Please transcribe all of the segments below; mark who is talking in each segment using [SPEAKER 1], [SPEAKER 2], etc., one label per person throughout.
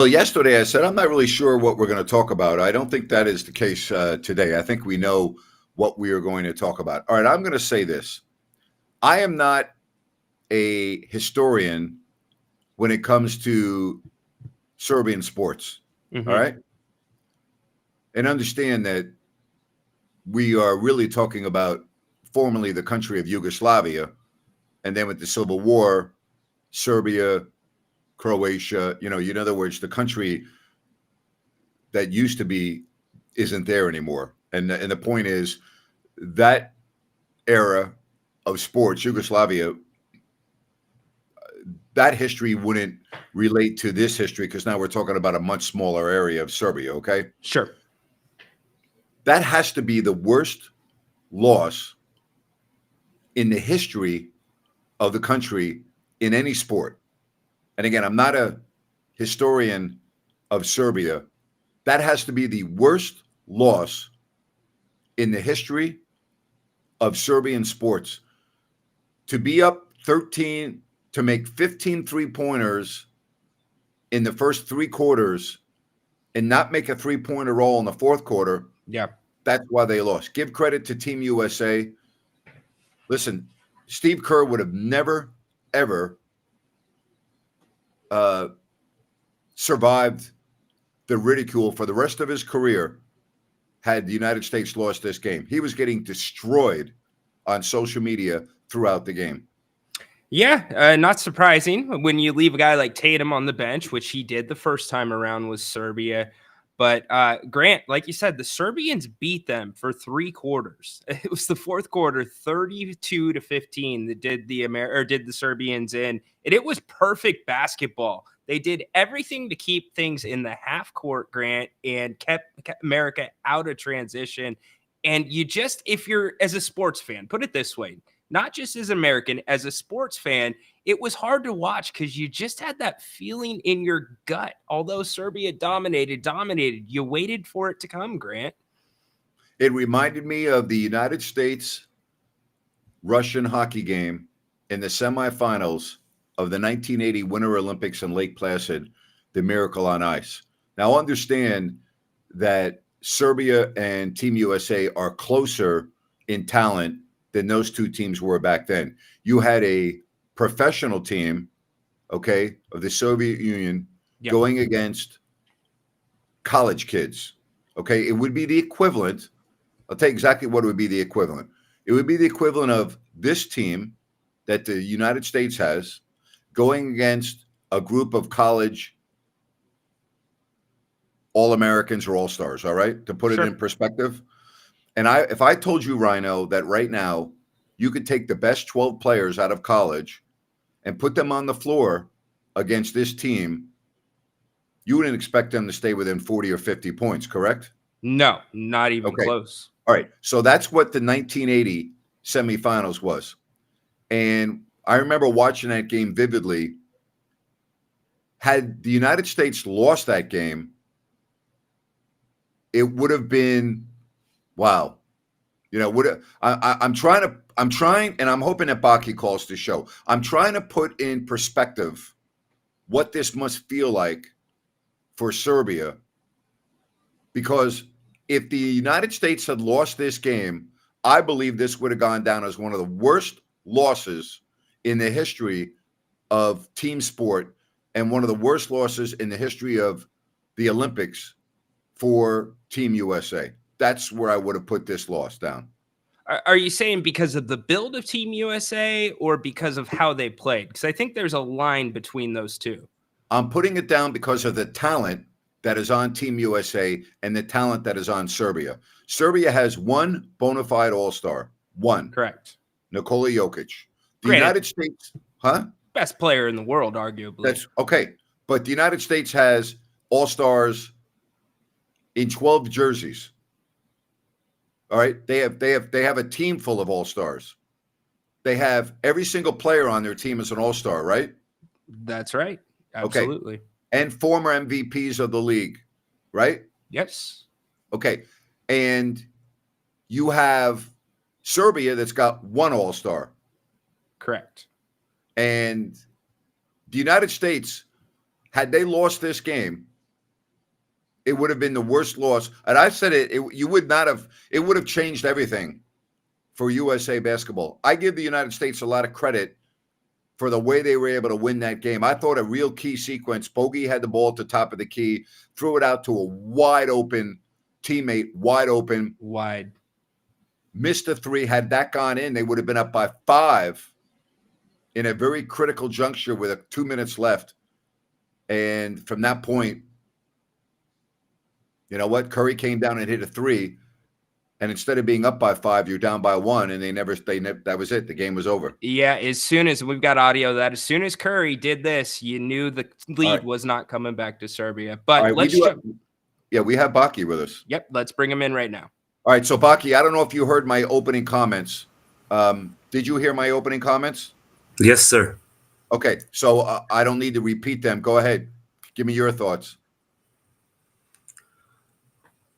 [SPEAKER 1] So yesterday I said I'm not really sure what we're going to talk about. I don't think that is the case today. I think we know what we are going to talk about. All right, I'm going to say this. I am not a historian when it comes to Serbian sports. All
[SPEAKER 2] Hmm.
[SPEAKER 1] right. And understand that we are really talking about formerly the country of Yugoslavia. And then with the Civil War, Serbia, Croatia, in other words, the country that used to be isn't there anymore. And the point is that era of sports, Yugoslavia, that history wouldn't relate to this history because now we're talking about a much smaller area of Serbia, okay?
[SPEAKER 2] Sure.
[SPEAKER 1] That has to be the worst loss in the history of the country in any sport. And again, I'm not a historian of Serbia. That has to be the worst loss in the history of Serbian sports. To be up 13, to make 15 3-pointers in the first three quarters and not make a three-pointer roll in the fourth quarter,
[SPEAKER 2] Yeah.
[SPEAKER 1] that's why they lost. Give credit to Team USA. Listen, Steve Kerr would have never, ever uh, survived the ridicule for the rest of his career had the United States lost this game. He was getting destroyed on social media throughout the game.
[SPEAKER 2] Yeah, not surprising when you leave a guy like Tatum on the bench, which he did the first time around with Serbia. But Grant, like you said, the Serbians beat them for 3 quarters. It was the fourth quarter, 32-15, that did did the Serbians in, and it was perfect basketball. They did everything to keep things in the half court, Grant, and kept America out of transition. And you just, if you're as a sports fan, put it this way, not just as American, as a sports fan, it was hard to watch because you just had that feeling in your gut. Although Serbia dominated, you waited for it to come, Grant.
[SPEAKER 1] It reminded me of the United States Russian hockey game in the semifinals of the 1980 Winter Olympics in Lake Placid, the Miracle on Ice. Now, understand that Serbia and Team USA are closer in talent than those two teams were back then. You had a professional team, okay, of the Soviet Union
[SPEAKER 2] Yep.
[SPEAKER 1] going against college kids, okay? It would be the equivalent. I'll tell you exactly what it would be the equivalent. It would be the equivalent of this team that the United States has going against a group of college All-Americans or All-Stars, all right? To put it in
[SPEAKER 2] Sure.
[SPEAKER 1] perspective. And if I told you, Ryno, that right now you could take the best 12 players out of college and put them on the floor against this team, you wouldn't expect them to stay within 40 or 50 points, correct?
[SPEAKER 2] No, not even
[SPEAKER 1] Okay.
[SPEAKER 2] close.
[SPEAKER 1] All right. So that's what the 1980 semifinals was. And I remember watching that game vividly. Had the United States lost that game, it would have been, wow. I'm trying, and I'm hoping that Baki calls the show. I'm trying to put in perspective what this must feel like for Serbia, because if the United States had lost this game, I believe this would have gone down as one of the worst losses in the history of team sport and one of the worst losses in the history of the Olympics for Team USA. That's where I would have put this loss down.
[SPEAKER 2] Are you saying because of the build of Team USA or because of how they played? Because I think there's a line between those two.
[SPEAKER 1] I'm putting it down because of the talent that is on Team USA and the talent that is on Serbia. Serbia has one bona fide all-star, one,
[SPEAKER 2] Correct.
[SPEAKER 1] Nikola Jokic. The
[SPEAKER 2] Granted,
[SPEAKER 1] United States, huh?
[SPEAKER 2] best player in the world, arguably.
[SPEAKER 1] That's okay. But the United States has all-stars in 12 jerseys. All right. They have a team full of all-stars. They have every single player on their team as an all-star, right?
[SPEAKER 2] That's right.
[SPEAKER 1] Okay.
[SPEAKER 2] Absolutely.
[SPEAKER 1] And former MVPs of the league, right?
[SPEAKER 2] Yes.
[SPEAKER 1] Okay. And you have Serbia that's got one all-star.
[SPEAKER 2] Correct.
[SPEAKER 1] And the United States, had they lost this game, it would have been the worst loss. And I said you would not have, it would have changed everything for USA basketball. I give the United States a lot of credit for the way they were able to win that game. I thought a real key sequence. Bogey had the ball at the top of the key, threw it out to a wide open teammate, wide open,
[SPEAKER 2] Wide.
[SPEAKER 1] missed a three. Had that gone in, they would have been up by 5 in a very critical juncture with 2 minutes left. And from that point, you know what? Curry came down and hit a three. And instead of being up by 5, you're down by 1, and that was it. The game was over.
[SPEAKER 2] Yeah, as soon as we've got audio that as soon as Curry did this, you knew the lead was not coming back to Serbia. But let's jump.
[SPEAKER 1] We have Baki with us.
[SPEAKER 2] Yep, let's bring him in right now.
[SPEAKER 1] All right, so Baki, I don't know if you heard my opening comments. Did you hear my opening comments?
[SPEAKER 3] Yes, sir.
[SPEAKER 1] Okay, so I don't need to repeat them. Go ahead. Give me your thoughts.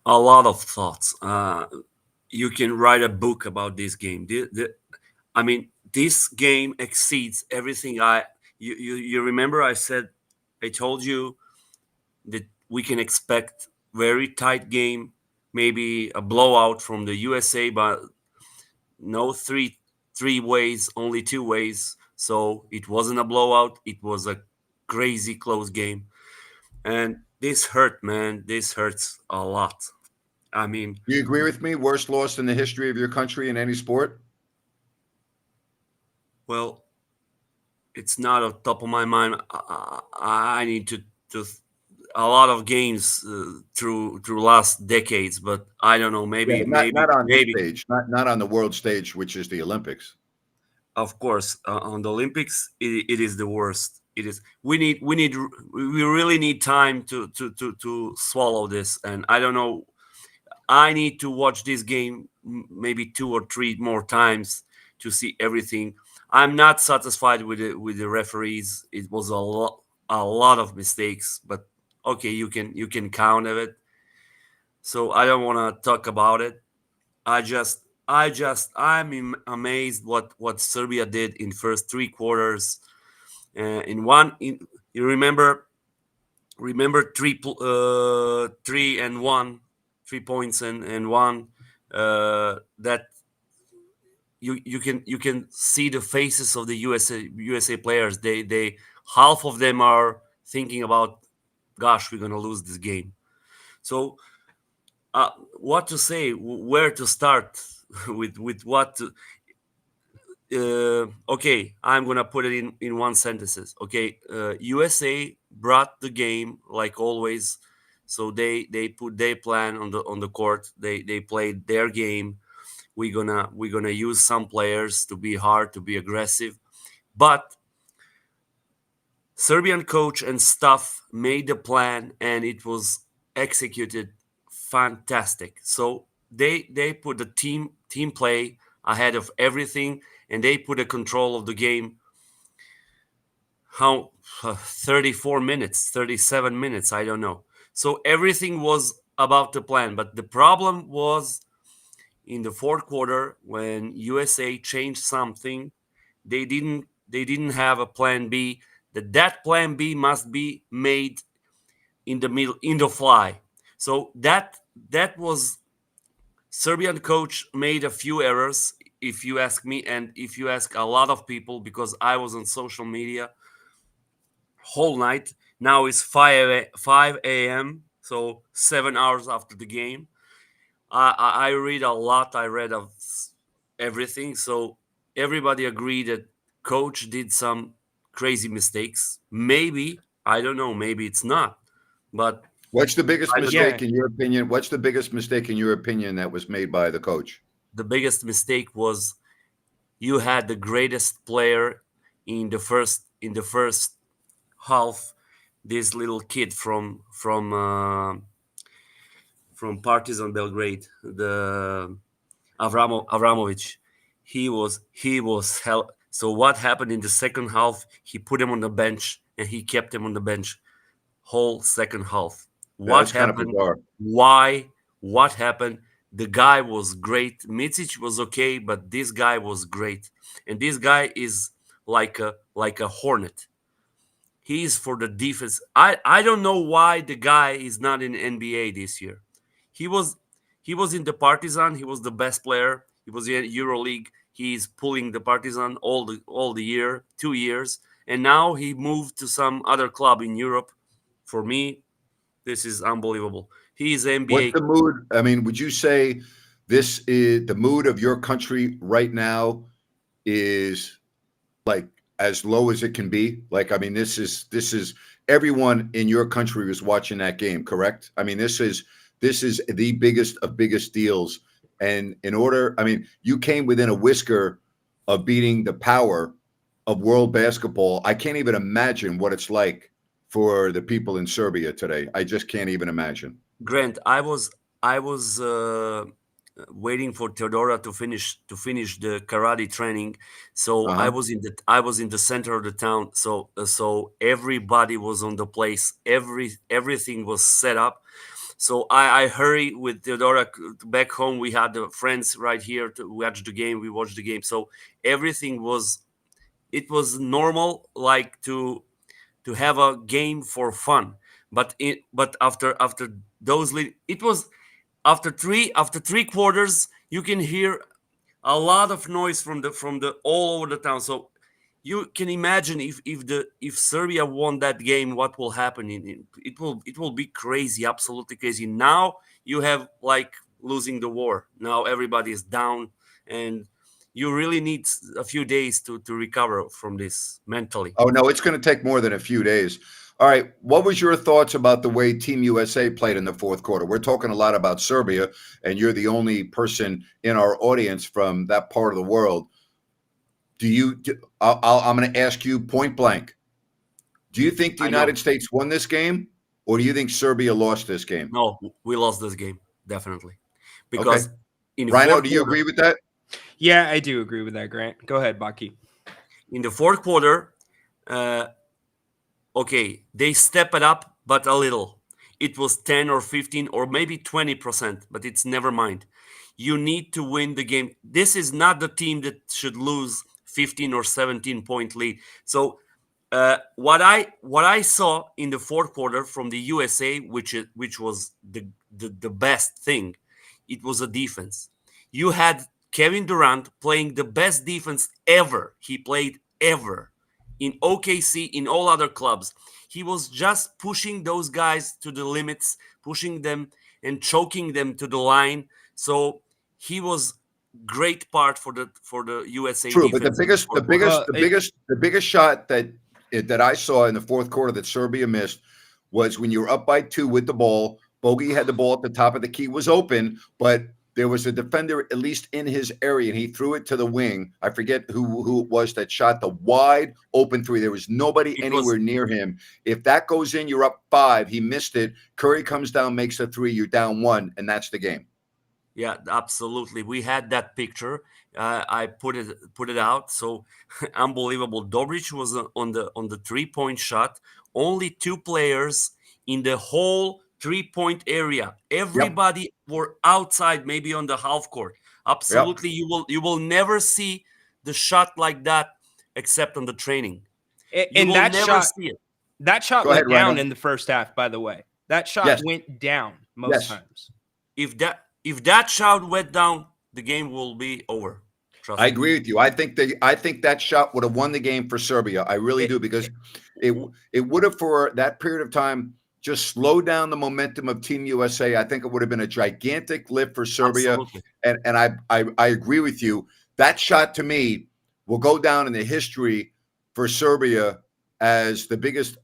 [SPEAKER 3] A lot of thoughts. You can write a book about this game. I mean, this game exceeds everything. You remember I told you that we can expect very tight game, maybe a blowout from the USA, but no three ways, only 2 ways. So it wasn't a blowout. It was a crazy close game, and this hurt, man. This hurts a lot. I mean,
[SPEAKER 1] do you agree with me? Worst loss in the history of your country in any sport?
[SPEAKER 3] Well, it's not on top of my mind. I need to a lot of games through last decades, but I don't know. Maybe
[SPEAKER 1] not on this stage, not on the world stage, which is the Olympics.
[SPEAKER 3] Of course, on the Olympics, it is the worst. It is. We really need time to swallow this, and I don't know. I need to watch this game maybe 2 or 3 more times to see everything. I'm not satisfied with the referees. It was a lot of mistakes, but okay, you can count of it. So I don't want to talk about it. I'm amazed what Serbia did in first 3 quarters. You remember 3 points and 1 that you can see the faces of the USA players. They half of them are thinking about, gosh, we're gonna lose this game. So what to say, where to start with what to, okay, I'm gonna put it in one sentences. Okay, USA brought the game like always, so they put their plan on the court. They played their game. We're gonna use some players to be hard, to be aggressive, but Serbian coach and staff made the plan, and it was executed fantastic. So they put the team play ahead of everything, and they put a control of the game. How 34 minutes, 37 minutes, I don't know. So everything was about the plan, but the problem was in the 4th quarter when USA changed something. They didn't have a plan B. That plan B must be made in the middle, in the fly. So that was Serbian coach made a few errors, if you ask me, and if you ask a lot of people, because I was on social media whole night. Now it's 5 a.m., so 7 hours after the game. I read a lot. I read of everything. So everybody agreed that coach did some crazy mistakes. Maybe, I don't know, maybe it's not. But
[SPEAKER 1] what's the biggest mistake in your opinion? What's the biggest mistake in your opinion that was made by the coach?
[SPEAKER 3] The biggest mistake was you had the greatest player in the first half, this little kid from Partizan Belgrade, the Avramovic. He was hell. So what happened in the second half? He put him on the bench, and he kept him on the bench whole second half. What happened? Why? What happened? The guy was great. Micic was okay, but this guy was great, and this guy is like a hornet. He's for the defense. I don't know why the guy is not in NBA this year. He was he was in the Partizan. He was the best player. He was in EuroLeague. He's pulling the Partizan all the year, 2 years, and now he moved to some other club in Europe. For me, this is unbelievable. He is
[SPEAKER 1] What's
[SPEAKER 3] NBA.
[SPEAKER 1] the mood? I mean, would you say this is the mood of your country right now is like as low as it can be? Like, I mean, this is everyone in your country was watching that game, correct? I mean, this is the biggest of biggest deals. And in order, I mean, you came within a whisker of beating the power of world basketball. I can't even imagine what it's like for the people in Serbia today. I just can't even imagine.
[SPEAKER 3] Grant, I was waiting for Theodora to finish the karate training, so I
[SPEAKER 1] Uh-huh.
[SPEAKER 3] was in the center of the town. So everybody was on the place. Everything was set up. So I hurry with Theodora back home. We had the friends right here to watch the game. We watched the game. So everything was normal, like to have a game for fun. But after it was after three quarters, you can hear a lot of noise from the all over the town. So you can imagine if Serbia won that game, what will happen it will be crazy, absolutely crazy. Now you have like losing the war. Now everybody is down, and you really need a few days to recover from this mentally.
[SPEAKER 1] Oh no, it's going to take more than a few days. All right, what was your thoughts about the way Team USA played in the fourth quarter? We're talking a lot about Serbia, and you're the only person in our audience from that part of the world. I'm going to ask you point blank. Do you think the
[SPEAKER 3] I know.
[SPEAKER 1] United States won this game, or do you think Serbia lost this game?
[SPEAKER 3] No, we lost this game, definitely,
[SPEAKER 1] Okay,
[SPEAKER 3] because in the
[SPEAKER 1] Ryno,
[SPEAKER 3] fourth
[SPEAKER 1] do you
[SPEAKER 3] quarter,
[SPEAKER 1] agree with that?
[SPEAKER 2] Yeah, I do agree with that, Grant. Go ahead, Baki.
[SPEAKER 3] in the fourth quarter, uh, okay, they step it up, but a little. It was 10 or 15 or maybe 20%, but it's never mind. You need to win the game. This is not the team that should lose 15 or 17-point lead. So what I saw in the fourth quarter from the USA, which was the best thing, it was a defense. You had Kevin Durant playing the best defense ever he played ever in OKC, in all other clubs. He was just pushing those guys to the limits, pushing them and choking them to the line. So he was great part for the USA
[SPEAKER 1] True, but the
[SPEAKER 3] defense in the
[SPEAKER 1] biggest, the
[SPEAKER 3] fourth quarter.
[SPEAKER 1] biggest,
[SPEAKER 2] Well,
[SPEAKER 1] the biggest, the biggest shot that I saw in the fourth quarter that Serbia missed was when you were up by two with the ball. Bogey had the ball at the top of the key, was open, but there was a defender at least in his area, and he threw it to the wing. I forget who it was that shot the wide open three. There was nobody
[SPEAKER 3] It was
[SPEAKER 1] anywhere near him. If that goes in, you're up five. He missed it. Curry comes down, makes a three. You're down one, and that's the game.
[SPEAKER 3] Yeah, absolutely. We had that picture. I put it out. So unbelievable. Dobric was on the 3-point shot. Only two players in the whole 3-point area.
[SPEAKER 1] Yep,
[SPEAKER 3] Everybody were outside, maybe on the half court.
[SPEAKER 1] yep.
[SPEAKER 3] Absolutely, you will never see the shot like that except on the training. You
[SPEAKER 2] And
[SPEAKER 3] will
[SPEAKER 2] that
[SPEAKER 3] never
[SPEAKER 2] shot,
[SPEAKER 3] see it.
[SPEAKER 2] that shot
[SPEAKER 1] Go ahead,
[SPEAKER 2] went down
[SPEAKER 1] Rhino.
[SPEAKER 2] in the first half. By the way, that shot
[SPEAKER 1] Yes,
[SPEAKER 2] went down most
[SPEAKER 1] yes.
[SPEAKER 2] times.
[SPEAKER 3] If that shot went down, the game will be over.
[SPEAKER 1] I
[SPEAKER 3] Trust me.
[SPEAKER 1] agree with you. I think that shot would have won the game for Serbia. I really
[SPEAKER 2] It,
[SPEAKER 1] do because it would have for that period of time just slowed down the momentum of Team USA. I think it would have been a gigantic lift for Serbia,
[SPEAKER 3] Absolutely.
[SPEAKER 1] and I agree with you. That shot to me will go down in the history for Serbia as the biggest.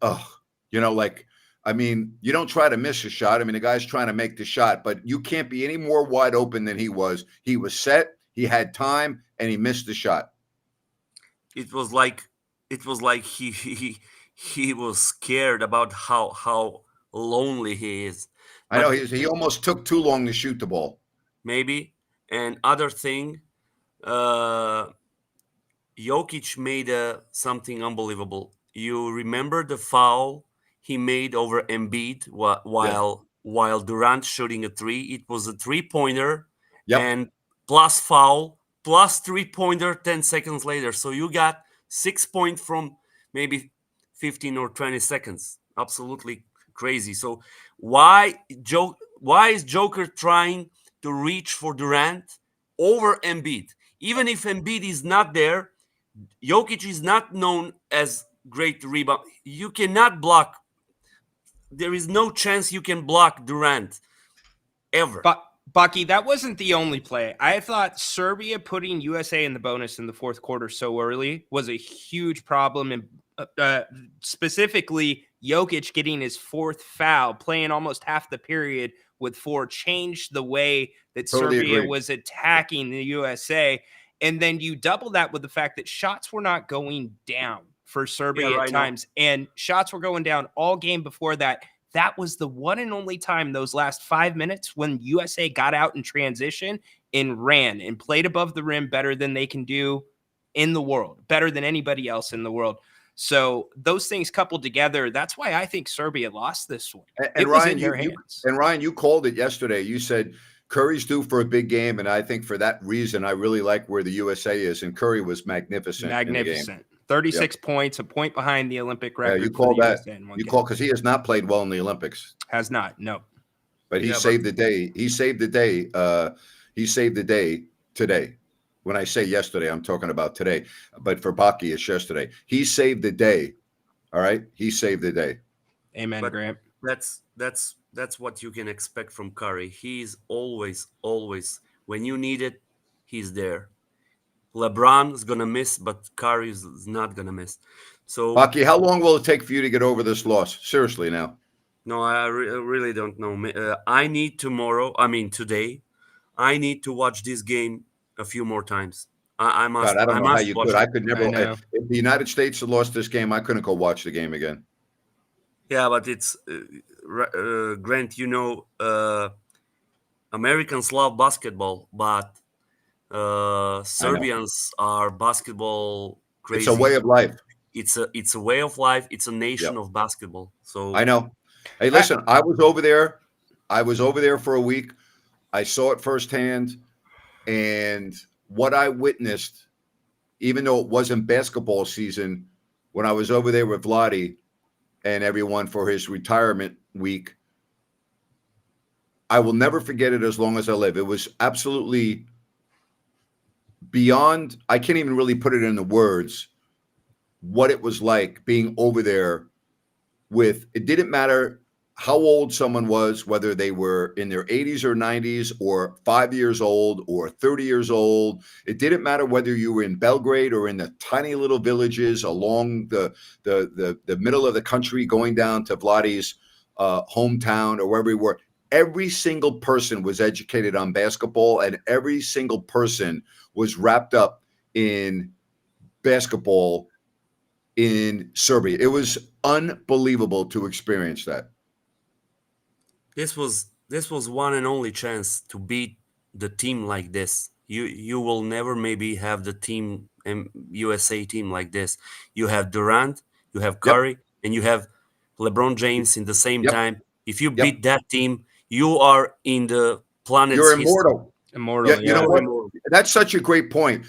[SPEAKER 1] Like I mean, you don't try to miss a shot. I mean, the guy's trying to make the shot, but you can't be any more wide open than he was. He was set. He had time and he missed the shot.
[SPEAKER 3] It was like he was scared about how lonely he is.
[SPEAKER 1] I know
[SPEAKER 3] But
[SPEAKER 1] he almost took too long to shoot the ball.
[SPEAKER 3] maybe, and other thing, uh Jokic made something unbelievable. You remember the foul he made over Embiid
[SPEAKER 1] Yes.
[SPEAKER 3] while Durant shooting a three? It was a 3-pointer
[SPEAKER 1] Yep.
[SPEAKER 3] and plus foul plus 3-pointer 10 seconds later. So you got 6 points from maybe 15 or 20 seconds. Absolutely crazy. So why is Joker trying to reach for Durant over Embiid? Even if Embiid is not there, Jokic is not known as great rebound. You cannot block. There is no chance you can block Durant ever.
[SPEAKER 2] But Bucky, that wasn't the only play. I thought Serbia putting USA in the bonus in the fourth quarter so early was a huge problem, and specifically Jokic getting his fourth foul, playing almost half the period with four, changed the way that
[SPEAKER 1] Totally
[SPEAKER 2] Serbia
[SPEAKER 1] agree.
[SPEAKER 2] was attacking the USA. And then you double that with the fact that shots were not going down for Serbia
[SPEAKER 3] Yeah,
[SPEAKER 2] at
[SPEAKER 3] Ryno.
[SPEAKER 2] times, and shots were going down all game before that. That was the one and only time, those last 5 minutes, when USA got out in transition and ran and played above the rim better than they can do in the world, better than anybody else in the world. So those things coupled together, that's why I think Serbia lost this one.
[SPEAKER 1] And
[SPEAKER 2] It was
[SPEAKER 1] Ryan,
[SPEAKER 2] in their hands.
[SPEAKER 1] Ryan, you called it yesterday. You said Curry's due for a big game, and I think for that reason, I really like where the USA is. And Curry was magnificent. In the game.
[SPEAKER 2] Magnificent. 36 points, a point behind the Olympic
[SPEAKER 1] Yeah,
[SPEAKER 2] record.
[SPEAKER 1] you called that.
[SPEAKER 2] You
[SPEAKER 1] You called because he has not played well in the Olympics,
[SPEAKER 2] has not. No.
[SPEAKER 1] but he
[SPEAKER 3] Yeah,
[SPEAKER 1] saved the day. He saved the day. He saved the day today. When I say yesterday, I'm talking about today. But for Baki, it's yesterday. He saved the day. All right, he saved the day.
[SPEAKER 2] Amen,
[SPEAKER 3] But
[SPEAKER 2] Grant.
[SPEAKER 3] that's what you can expect from Curry. He's always when you need it, he's there. LeBron is gonna miss, but Curry is not gonna miss. So
[SPEAKER 1] Baki, how long will it take for you to get over this loss? Seriously, now.
[SPEAKER 3] no, I really don't know. I need today. I need to watch this game a few more times. I
[SPEAKER 1] God, I don't
[SPEAKER 3] I
[SPEAKER 1] know how
[SPEAKER 3] must
[SPEAKER 1] you
[SPEAKER 3] watch
[SPEAKER 1] could.
[SPEAKER 3] it.
[SPEAKER 1] I could never.
[SPEAKER 2] I know.
[SPEAKER 1] If the United States had lost this game, I couldn't go watch the game again.
[SPEAKER 3] Yeah, but it's Grant. Americans love basketball, but Serbians are basketball
[SPEAKER 1] It's a
[SPEAKER 3] crazy.
[SPEAKER 1] way of life.
[SPEAKER 3] It's a way of life. It's a nation
[SPEAKER 1] Yep.
[SPEAKER 3] of basketball. So
[SPEAKER 1] I know. Hey, listen, I was over there. I was over there for a week. I saw it firsthand. And what I witnessed, even though it wasn't basketball season, when I was over there with Vladi and everyone for his retirement week, I will never forget it as long as I live. It was absolutely beyond, I can't even really put it into words, what it was like being over there with, it didn't matter how old someone was, whether they were in their 80s or 90s or 5 years old or 30 years old. It didn't matter whether you were in Belgrade or in the tiny little villages along the middle of the country going down to Vladi's hometown or wherever we were. Every single person was educated on basketball, and every single person was wrapped up in basketball in Serbia. It was unbelievable to experience that.
[SPEAKER 3] this was one and only chance to beat the team like this. You will never maybe have the team USA team like this. You have Durant, you have Curry, and you have LeBron James in the same
[SPEAKER 1] Yep.
[SPEAKER 3] time. If you
[SPEAKER 1] Yep.
[SPEAKER 3] beat that team, you are in the planet's
[SPEAKER 1] You're
[SPEAKER 3] history.
[SPEAKER 1] immortal.
[SPEAKER 2] Immortal.
[SPEAKER 1] Yeah, you know
[SPEAKER 3] You're
[SPEAKER 1] what? That's such a great point.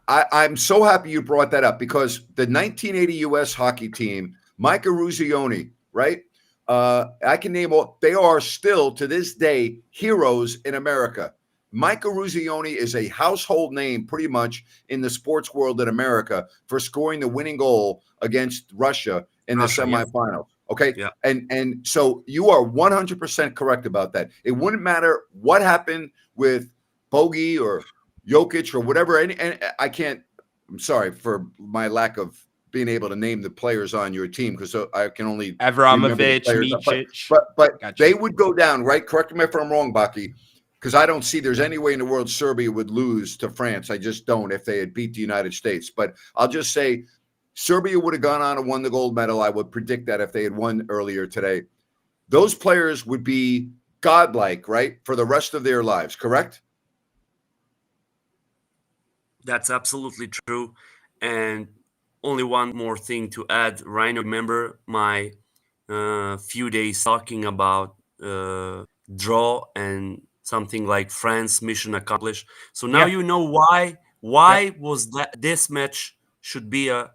[SPEAKER 1] I'm so happy you brought that up because the 1980 U.S. hockey team, Mike Eruzione, right? I can name all. They are still to this day heroes in America. Mike Eruzione is a household name pretty much in the sports world in America for scoring the winning goal against Russia in the semifinals. Okay.
[SPEAKER 3] Yeah.
[SPEAKER 1] And so you are 100% correct about that. It wouldn't matter what happened with Bogey or Jokic or whatever. And I can't, I'm sorry for my lack of being able to name the players on your team because I can only
[SPEAKER 2] Avramovic, Micic.
[SPEAKER 1] But
[SPEAKER 2] Gotcha.
[SPEAKER 1] they would go down, right? Correct me if I'm wrong, Baki, because I don't see there's any way in the world Serbia would lose to France. I just don't if they had beat the United States. But I'll just say Serbia would have gone on and won the gold medal. I would predict that if they had won earlier today. Those players would be godlike, right, for the rest of their lives, correct?
[SPEAKER 3] That's absolutely true. And only one more thing to add. Ryno, remember my few days talking about draw and something like France mission accomplished. So now you know why was that this match should be a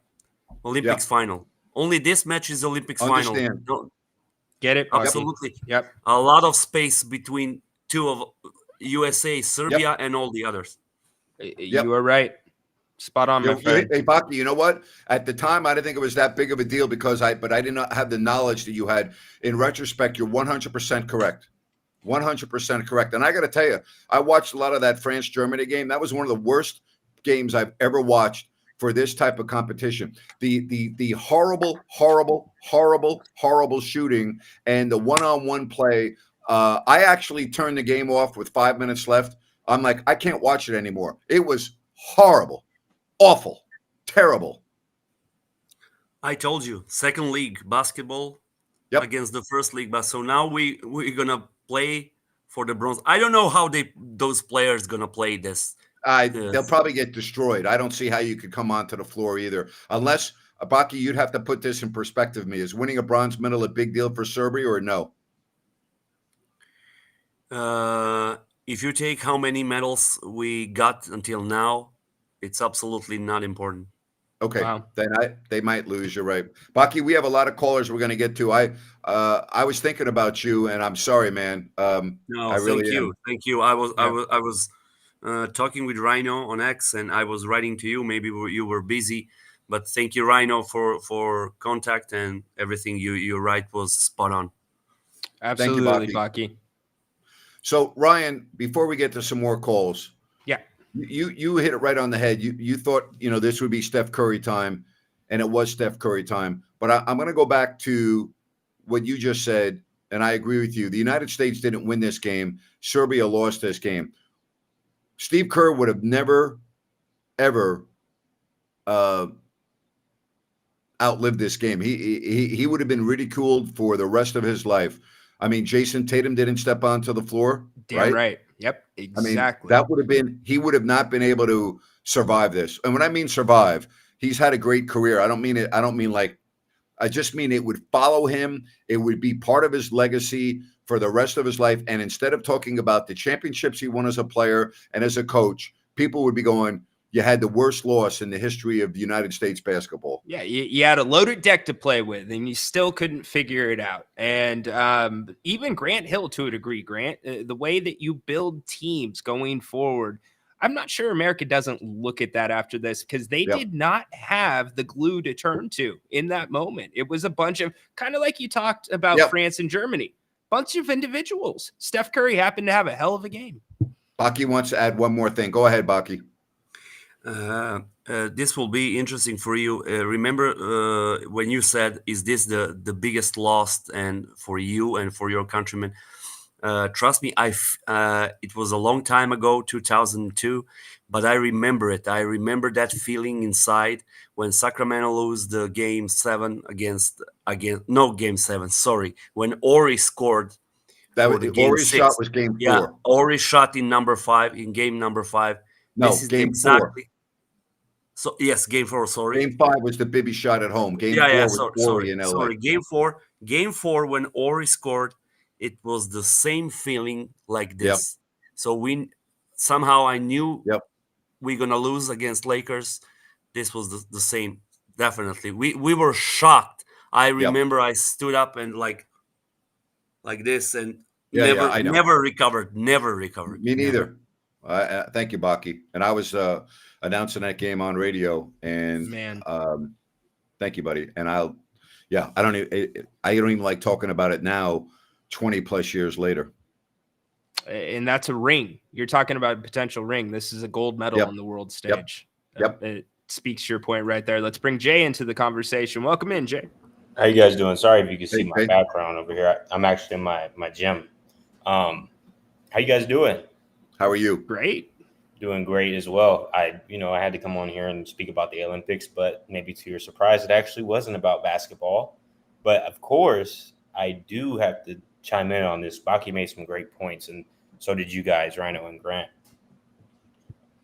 [SPEAKER 3] Olympics final. Only this match is Olympics final.
[SPEAKER 1] Understand.
[SPEAKER 3] No,
[SPEAKER 2] Get it, Bucky?
[SPEAKER 3] absolutely.
[SPEAKER 2] Yep.
[SPEAKER 3] A lot of space between two of USA, Serbia, and all the others.
[SPEAKER 1] Yep.
[SPEAKER 2] You are right. Spot on, my friend.
[SPEAKER 1] Hey, Baki, you know what? At the time, I didn't think it was that big of a deal but I did not have the knowledge that you had. In retrospect, you're 100% correct. 100% correct. And I got to tell you, I watched a lot of that France-Germany game. That was one of the worst games I've ever watched for this type of competition. The horrible, horrible, horrible, horrible shooting and the one-on-one play. I actually turned the game off with 5 minutes left. I'm like, I can't watch it anymore. It was horrible. Awful, terrible.
[SPEAKER 3] I told you, second league basketball against the first league. But so now we're gonna play for the bronze. I don't know how those players gonna play this.
[SPEAKER 1] They'll probably get destroyed. I don't see how you could come onto the floor either, unless Baki. You'd have to put this in perspective. Me, is winning a bronze medal a big deal for Serbia or no?
[SPEAKER 3] If you take how many medals we got until now, it's absolutely not important.
[SPEAKER 1] Okay, then they might lose. You're right, Baki. We have a lot of callers we're going to get to. I was thinking about you, and I'm sorry, man.
[SPEAKER 3] No,
[SPEAKER 1] I really
[SPEAKER 3] thank you. I was talking with Ryno on X, and I was writing to you. Maybe you were busy, but thank you, Ryno, for contact and everything. You write was spot on.
[SPEAKER 2] Absolutely, Baki.
[SPEAKER 1] So Ryan, before we get to some more calls. You hit it right on the head. You thought, this would be Steph Curry time, and it was Steph Curry time. But I'm going to go back to what you just said, and I agree with you. The United States didn't win this game. Serbia lost this game. Steve Kerr would have never, ever outlived this game. He would have been ridiculed for the rest of his life. I mean, Jason Tatum didn't step onto the floor.
[SPEAKER 2] Damn right. Yep, exactly.
[SPEAKER 1] I mean, that would have been, he would have not been able to survive this. And when I mean survive, he's had a great career. I don't mean it. I just mean it would follow him. It would be part of his legacy for the rest of his life. And instead of talking about the championships he won as a player and as a coach, people would be going, you had the worst loss in the history of the United States basketball.
[SPEAKER 2] Yeah, you had a loaded deck to play with, and you still couldn't figure it out. And even Grant Hill, to a degree, Grant, the way that you build teams going forward, I'm not sure America doesn't look at that after this, because they did not have the glue to turn to in that moment. It was a bunch of, kind of like you talked about France and Germany, bunch of individuals. Steph Curry happened to have a hell of a game.
[SPEAKER 1] Baki wants to add one more thing. Go ahead, Baki.
[SPEAKER 3] This will be interesting for you. Remember when you said, "Is this the biggest loss and for you and for your countrymen?" Trust me, it was a long time ago, 2002, but I remember it. I remember that feeling inside when Sacramento lose the game 7 game 7. Sorry, when Ori scored.
[SPEAKER 1] That was Ori's shot was game 4.
[SPEAKER 3] Yeah, Ori shot in game number 5.
[SPEAKER 1] No,
[SPEAKER 3] this is
[SPEAKER 1] game
[SPEAKER 3] exactly
[SPEAKER 1] 4.
[SPEAKER 3] So yes, game 4. Sorry,
[SPEAKER 1] game 5 was the Bibby shot at home. Game 4 was Ori in LA.
[SPEAKER 3] Sorry, game 4 when Ori scored, it was the same feeling like this. So I knew we're gonna lose against Lakers. This was the same. Definitely, we were shocked. I remember I stood up and like this and never recovered.
[SPEAKER 1] Me neither. Thank you, Baki. And I was announcing that game on radio, and thank you, buddy. And I don't even like talking about it now, 20 plus years later.
[SPEAKER 2] And that's a ring. You're talking about a potential ring. This is a gold medal on the world stage. It speaks to your point right there. Let's bring Jay into the conversation. Welcome in, Jay.
[SPEAKER 4] How you guys doing? Sorry if you can see my background over here. I'm actually in my gym. How you guys doing?
[SPEAKER 1] How are you?
[SPEAKER 2] Great.
[SPEAKER 4] Doing great as well. I had to come on here and speak about the Olympics, but maybe to your surprise, it actually wasn't about basketball. But of course, I do have to chime in on this. Baki made some great points, and so did you guys, Ryno and Grant.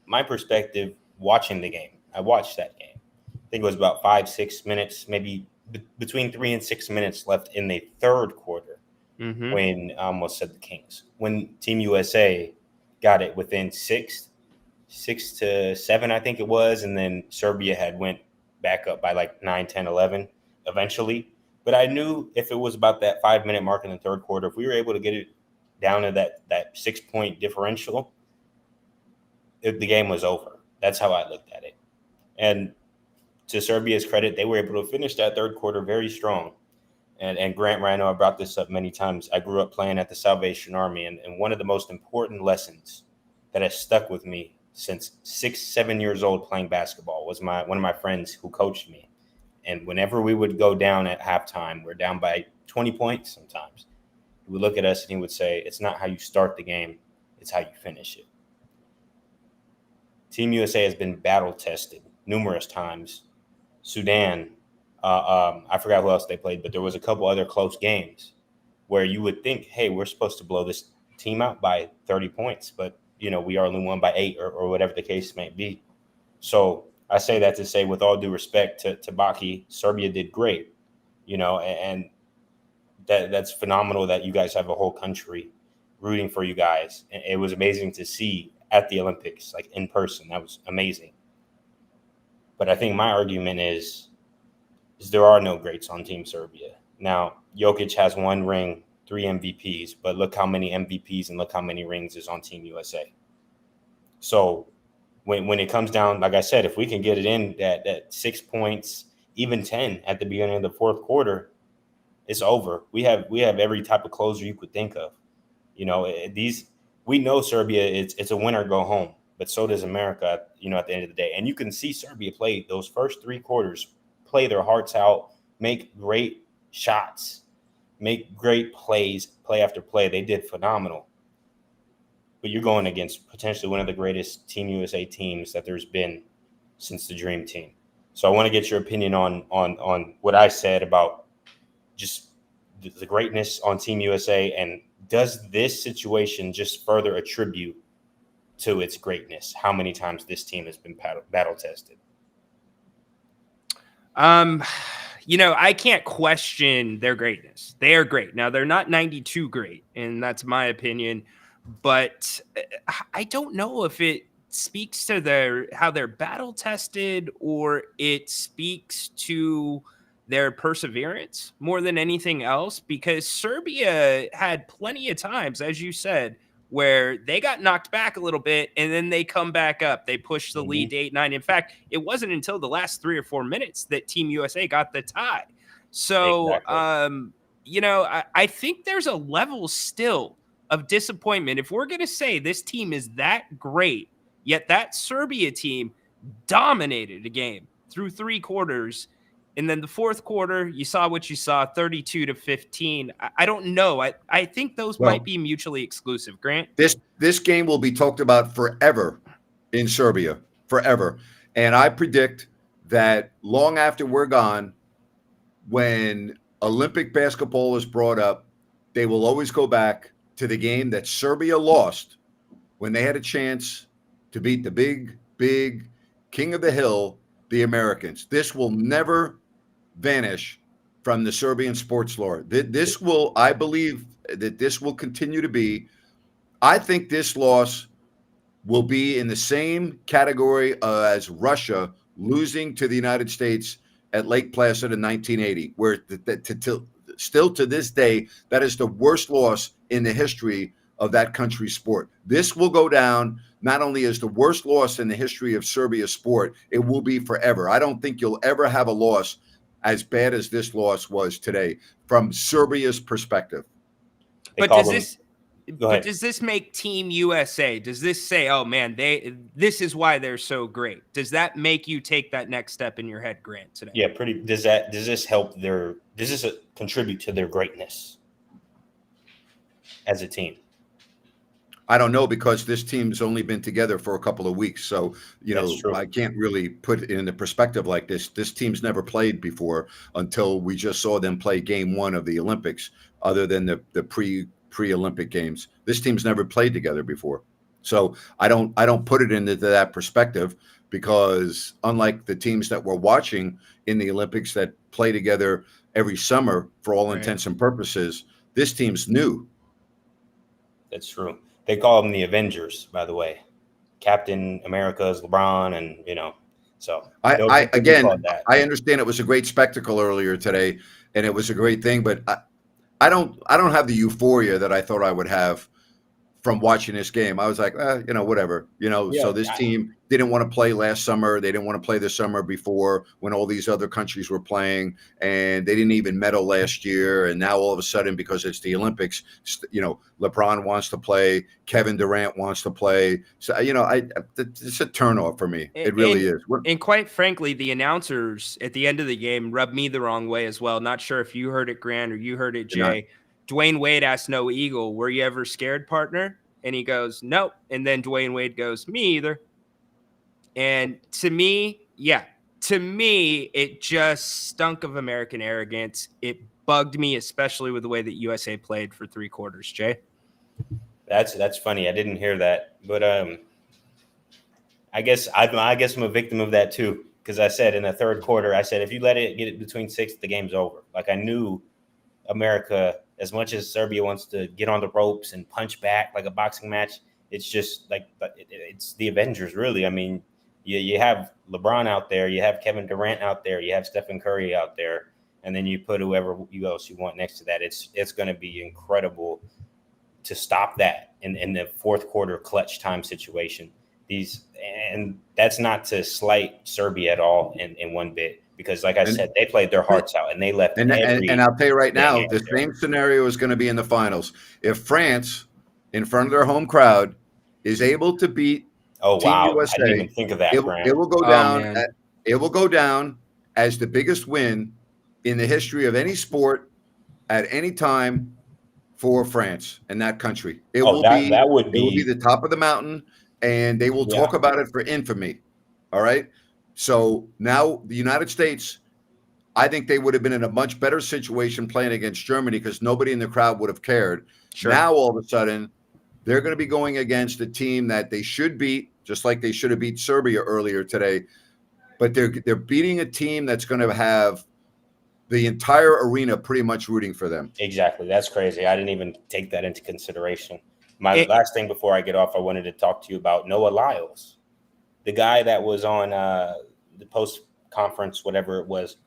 [SPEAKER 4] My perspective, watching the game, I watched that game. I think it was about 5-6 minutes, maybe between 3 and 6 minutes left in the third quarter when I almost said the Kings. When Team USA got it within 6 to 7, I think it was, and then Serbia had went back up by like 9, 10, 11. eventually. But I knew if it was about that 5-minute mark in the third quarter, if we were able to get it down to that 6-point differential, the game was over. That's how I looked at it. And to Serbia's credit, they were able to finish that third quarter very strong. And Grant Ryno, I brought this up many times. I grew up playing at the Salvation Army, and one of the most important lessons that has stuck with me since 6-7 years old playing basketball was one of my friends who coached me. And whenever we would go down at halftime, we're down by 20 points sometimes. He would look at us and he would say, "It's not how you start the game, it's how you finish it." Team USA has been battle tested numerous times. Sudan, I forgot who else they played, but there was a couple other close games where you would think, hey, we're supposed to blow this team out by 30 points, but we only won by 8 or whatever the case may be. So I say that to say, with all due respect to Baki, Serbia did great, and that's phenomenal that you guys have a whole country rooting for you guys. And it was amazing to see at the Olympics, like in person. That was amazing. But I think my argument is there are no greats on Team Serbia. Now, Jokic has 1 ring, 3 MVPs, but look how many MVPs and look how many rings is on Team USA. So when it comes down, like I said, if we can get it in that 6 points, even 10 at the beginning of the fourth quarter, it's over. We have every type of closer you could think of. We know Serbia, it's a win or go home, but so does America, at the end of the day. And you can see Serbia play those first 3 quarters, play their hearts out, make great shots, make great plays, play after play. They did phenomenal. But you're going against potentially one of the greatest Team USA teams that there's been since the Dream Team. So I want to get your opinion on what I said about just the greatness on Team USA, and does this situation just further attribute to its greatness? How many times this team has been battle tested?
[SPEAKER 2] I can't question their greatness. They are great. Now, they're not 92 great, and that's my opinion. But I don't know if it speaks to how they're battle tested, or it speaks to their perseverance more than anything else, because Serbia had plenty of times, as you said, where they got knocked back a little bit and then they come back up. They push the lead to 8-9. In fact, it wasn't until the last 3 or 4 minutes that Team USA got the tie. So,
[SPEAKER 4] Exactly.
[SPEAKER 2] I think there's a level still of disappointment. If we're going to say this team is that great, yet that Serbia team dominated a game through 3 quarters, and then the fourth quarter, you saw what you saw, 32-15. I don't know. I think those might be mutually exclusive. Grant?
[SPEAKER 1] This game will be talked about forever in Serbia, forever. And I predict that long after we're gone, when Olympic basketball is brought up, they will always go back to the game that Serbia lost when they had a chance to beat the big king of the hill, the Americans. This will never vanish from the Serbian sports lore. I believe that this will continue to be. I think this loss will be in the same category as Russia losing to the United States at Lake Placid in 1980, where still to this day, that is the worst loss in the history of that country's sport. This will go down not only as the worst loss in the history of Serbia sport, it will be forever. I don't think you'll ever have a loss as bad as this loss was today from Serbia's perspective.
[SPEAKER 2] But does this make Team USA? Does this say, oh man, this is why they're so great? Does that make you take that next step in your head, Grant, today?
[SPEAKER 4] Yeah, does this help does this contribute to their greatness as a team?
[SPEAKER 1] I don't know, because this team's only been together for a couple of weeks. So, I can't really put it in the perspective like this. This team's never played before until we just saw them play game 1 of the Olympics, other than the pre-Olympic games. This team's never played together before. So I don't put it into that perspective, because unlike the teams that we're watching in the Olympics that play together every summer for all intents and purposes, this team's new.
[SPEAKER 4] That's true. They call them the Avengers, by the way. Captain America is LeBron, and So
[SPEAKER 1] I again,
[SPEAKER 4] applaud that.
[SPEAKER 1] I understand it was a great spectacle earlier today, and it was a great thing, but I don't have the euphoria that I thought I would have from watching this game. I was like, whatever,
[SPEAKER 4] Yeah,
[SPEAKER 1] so this team didn't want to play last summer. They didn't want to play the summer before when all these other countries were playing, and they didn't even medal last year. And now all of a sudden, because it's the Olympics, LeBron wants to play, Kevin Durant wants to play. So, it's a turnoff for me. It really is.
[SPEAKER 2] And quite frankly, the announcers at the end of the game rubbed me the wrong way as well. Not sure if you heard it, Grant, or you heard it, Jay. Dwayne Wade asked No Eagle, "Were you ever scared, partner?" And he goes, "Nope." And then Dwayne Wade goes, "Me either." And to me, it just stunk of American arrogance. It bugged me, especially with the way that USA played for 3 quarters. Jay,
[SPEAKER 4] that's funny. I didn't hear that, but I guess I'm a victim of that too. Because I said in the third quarter, I said if you let it get it between 6, the game's over. Like I knew America, as much as Serbia wants to get on the ropes and punch back like a boxing match, it's just like it's the Avengers, really. I mean, you have LeBron out there, you have Kevin Durant out there, you have Stephen Curry out there, and then you put whoever else you want next to that. It's going to be incredible to stop that in the fourth quarter clutch time situation. And that's not to slight Serbia at all in one bit. Because, like I said, they played their hearts out and they left.
[SPEAKER 1] And I'll tell you right now, the same scenario is going to be in the finals. If France, in front of their home crowd, is able to beat Team USA,
[SPEAKER 4] I didn't even think of that.
[SPEAKER 1] It will go down. It will go down as the biggest win in the history of any sport at any time for France and that country. It will be the top of the mountain, and they will talk about it for infamy. All right. So now the United States, I think they would have been in a much better situation playing against Germany because nobody in the crowd would have cared. Sure. Now, all of a sudden, they're going to be going against a team that they should beat, just like they should have beat Serbia earlier today. But they're beating a team that's going to have the entire arena pretty much rooting for them.
[SPEAKER 4] Exactly. That's crazy. I didn't even take that into consideration. Last thing before I get off, I wanted to talk to you about Noah Lyles, the guy that was on the post-conference, whatever it was,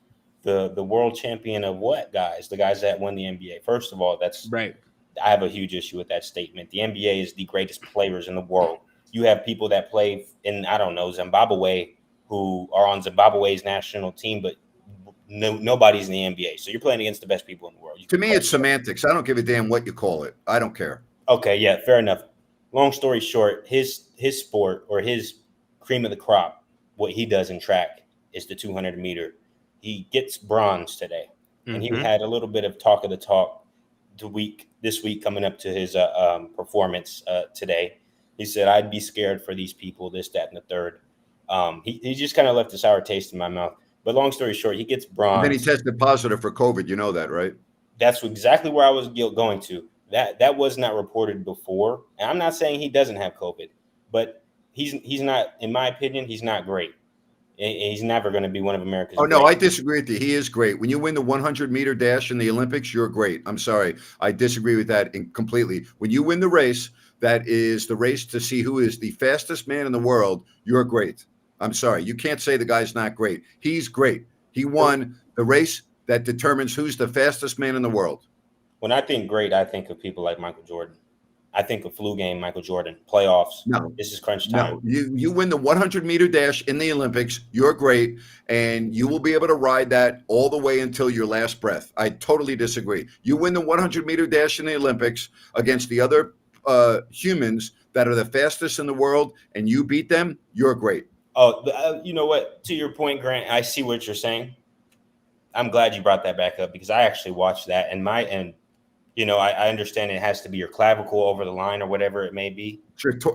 [SPEAKER 4] the world champion of what, guys? The guys that won the NBA. First of all, that's
[SPEAKER 2] right.
[SPEAKER 4] I have a huge issue with that statement. The NBA is the greatest players in the world. You have people that play in, I don't know, Zimbabwe, who are on Zimbabwe's national team, but nobody's in the NBA. So you're playing against the best people in the world.
[SPEAKER 1] To me, it's semantics. I don't give a damn what you call it. I don't care.
[SPEAKER 4] Okay, yeah, fair enough. Long story short, his sport or his cream of the crop, what he does in track is the 200 meter. He gets bronze today, and he had a little bit of talk of the talk this week coming up to his performance today. He said, "I'd be scared for these people, this, that, and the third." He just kind of left a sour taste in my mouth. But long story short, he gets bronze.
[SPEAKER 1] And then he tested positive for COVID. You know that, right?
[SPEAKER 4] That's exactly where I was going to. That was not reported before. And I'm not saying he doesn't have COVID, but he's not, in my opinion, he's not great. He's never going to be one of America's.
[SPEAKER 1] Oh, no, I disagree with you. He is great. When you win the 100-meter dash in the Olympics, you're great. I'm sorry. I disagree with that completely. When you win the race, that is the race to see who is the fastest man in the world, you're great. I'm sorry. You can't say the guy's not great. He's great. He won the race that determines who's the fastest man in the world.
[SPEAKER 4] When I think great, I think of people like Michael Jordan. I think of flu game, Michael Jordan, playoffs.
[SPEAKER 1] No,
[SPEAKER 4] this is crunch time.
[SPEAKER 1] No, you win the 100-meter dash in the Olympics. You're great, and you will be able to ride that all the way until your last breath. I totally disagree. You win the 100-meter dash in the Olympics against the other humans that are the fastest in the world, and you beat them. You're great.
[SPEAKER 4] Oh, you know what? To your point, Grant, I see what you're saying. I'm glad you brought that back up because I actually watched that, and I understand it has to be your clavicle over the line or whatever it may be.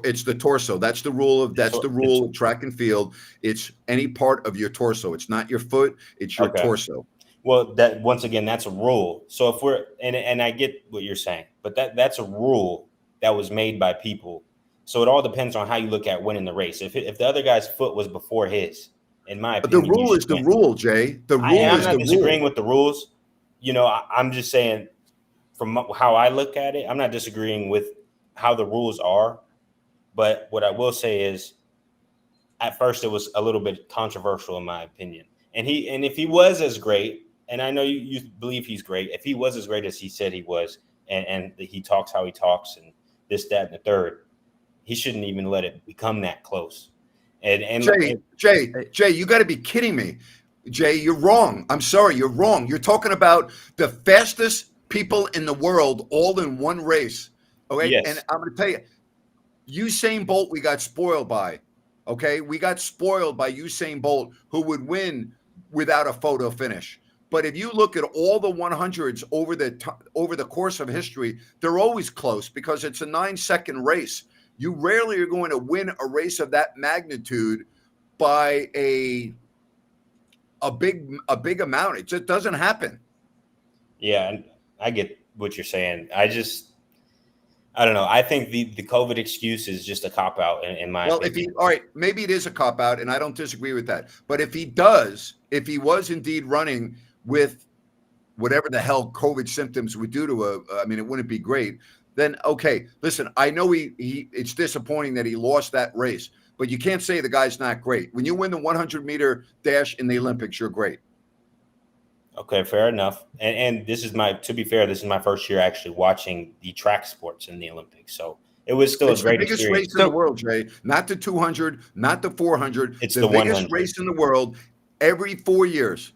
[SPEAKER 1] It's the torso. That's the rule of track and field. It's any part of your torso. It's not your foot. It's your torso.
[SPEAKER 4] Well, that once again, that's a rule. So if we're and I get what you're saying, but that's a rule that was made by people. So it all depends on how you look at winning the race. If the other guy's foot was before his, in my opinion,
[SPEAKER 1] but the rule is the rule, Jay. The rule is the rule.
[SPEAKER 4] I'm not disagreeing with the rules. I'm just saying. From how I look at it, I'm not disagreeing with how the rules are, but what I will say is at first it was a little bit controversial in my opinion. And if he was as great, and I know you believe he's great, if he was as great as he said he was, and he talks how he talks and this, that, and the third, he shouldn't even let it become that close. And
[SPEAKER 1] Jay, you got to be kidding me. Jay, you're wrong. I'm sorry, you're wrong. You're talking about the fastest people in the world all in one race. Okay,
[SPEAKER 4] Yes.
[SPEAKER 1] And I'm going to tell you, Usain Bolt, we got spoiled by. Okay, we got spoiled by Usain Bolt, who would win without a photo finish. But if you look at all the 100s over the course of history, they're always close because it's a 9-second race. You rarely are going to win a race of that magnitude by a big amount. It just doesn't happen.
[SPEAKER 4] Yeah, and I get what you're saying. I don't know. I think the COVID excuse is just a cop out in my opinion.
[SPEAKER 1] All right, maybe it is a cop out, and I don't disagree with that. But if he was indeed running with whatever the hell COVID symptoms would do to it wouldn't be great. Then okay, listen, I know it's disappointing that he lost that race, but you can't say the guy's not great. When you win the 100-meter dash in the Olympics, you're great.
[SPEAKER 4] Okay, fair enough. And to be fair, this is my first year actually watching the track sports in the Olympics. So it was still a great experience.
[SPEAKER 1] It's the biggest race in the world, Jay. Not the 200, not the 400.
[SPEAKER 4] It's
[SPEAKER 1] the biggest race in the world every 4 years.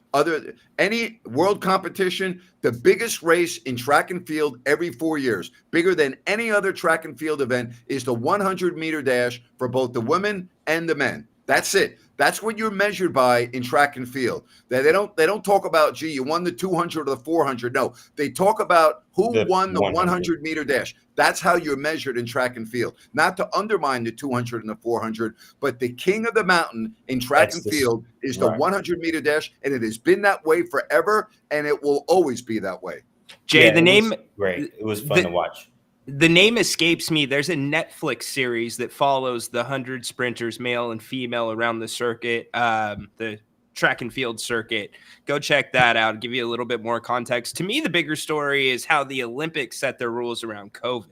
[SPEAKER 1] Any world competition, the biggest race in track and field every 4 years, bigger than any other track and field event, is the 100-meter dash for both the women and the men. That's it. That's what you're measured by in track and field. They don't talk about, gee, you won the 200 or the 400. No, they talk about who won the 100-meter dash. That's how you're measured in track and field. Not to undermine the 200 and the 400, but the king of the mountain in track and field is the 100-meter dash, and it has been that way forever, and it will always be that way.
[SPEAKER 2] Jay, the name
[SPEAKER 4] great. It was fun to watch.
[SPEAKER 2] The name escapes me. There's a Netflix series that follows the 100 sprinters, male and female, around the circuit, the track and field circuit. Go check that out. Give you a little bit more context. To me, the bigger story is how the Olympics set their rules around COVID.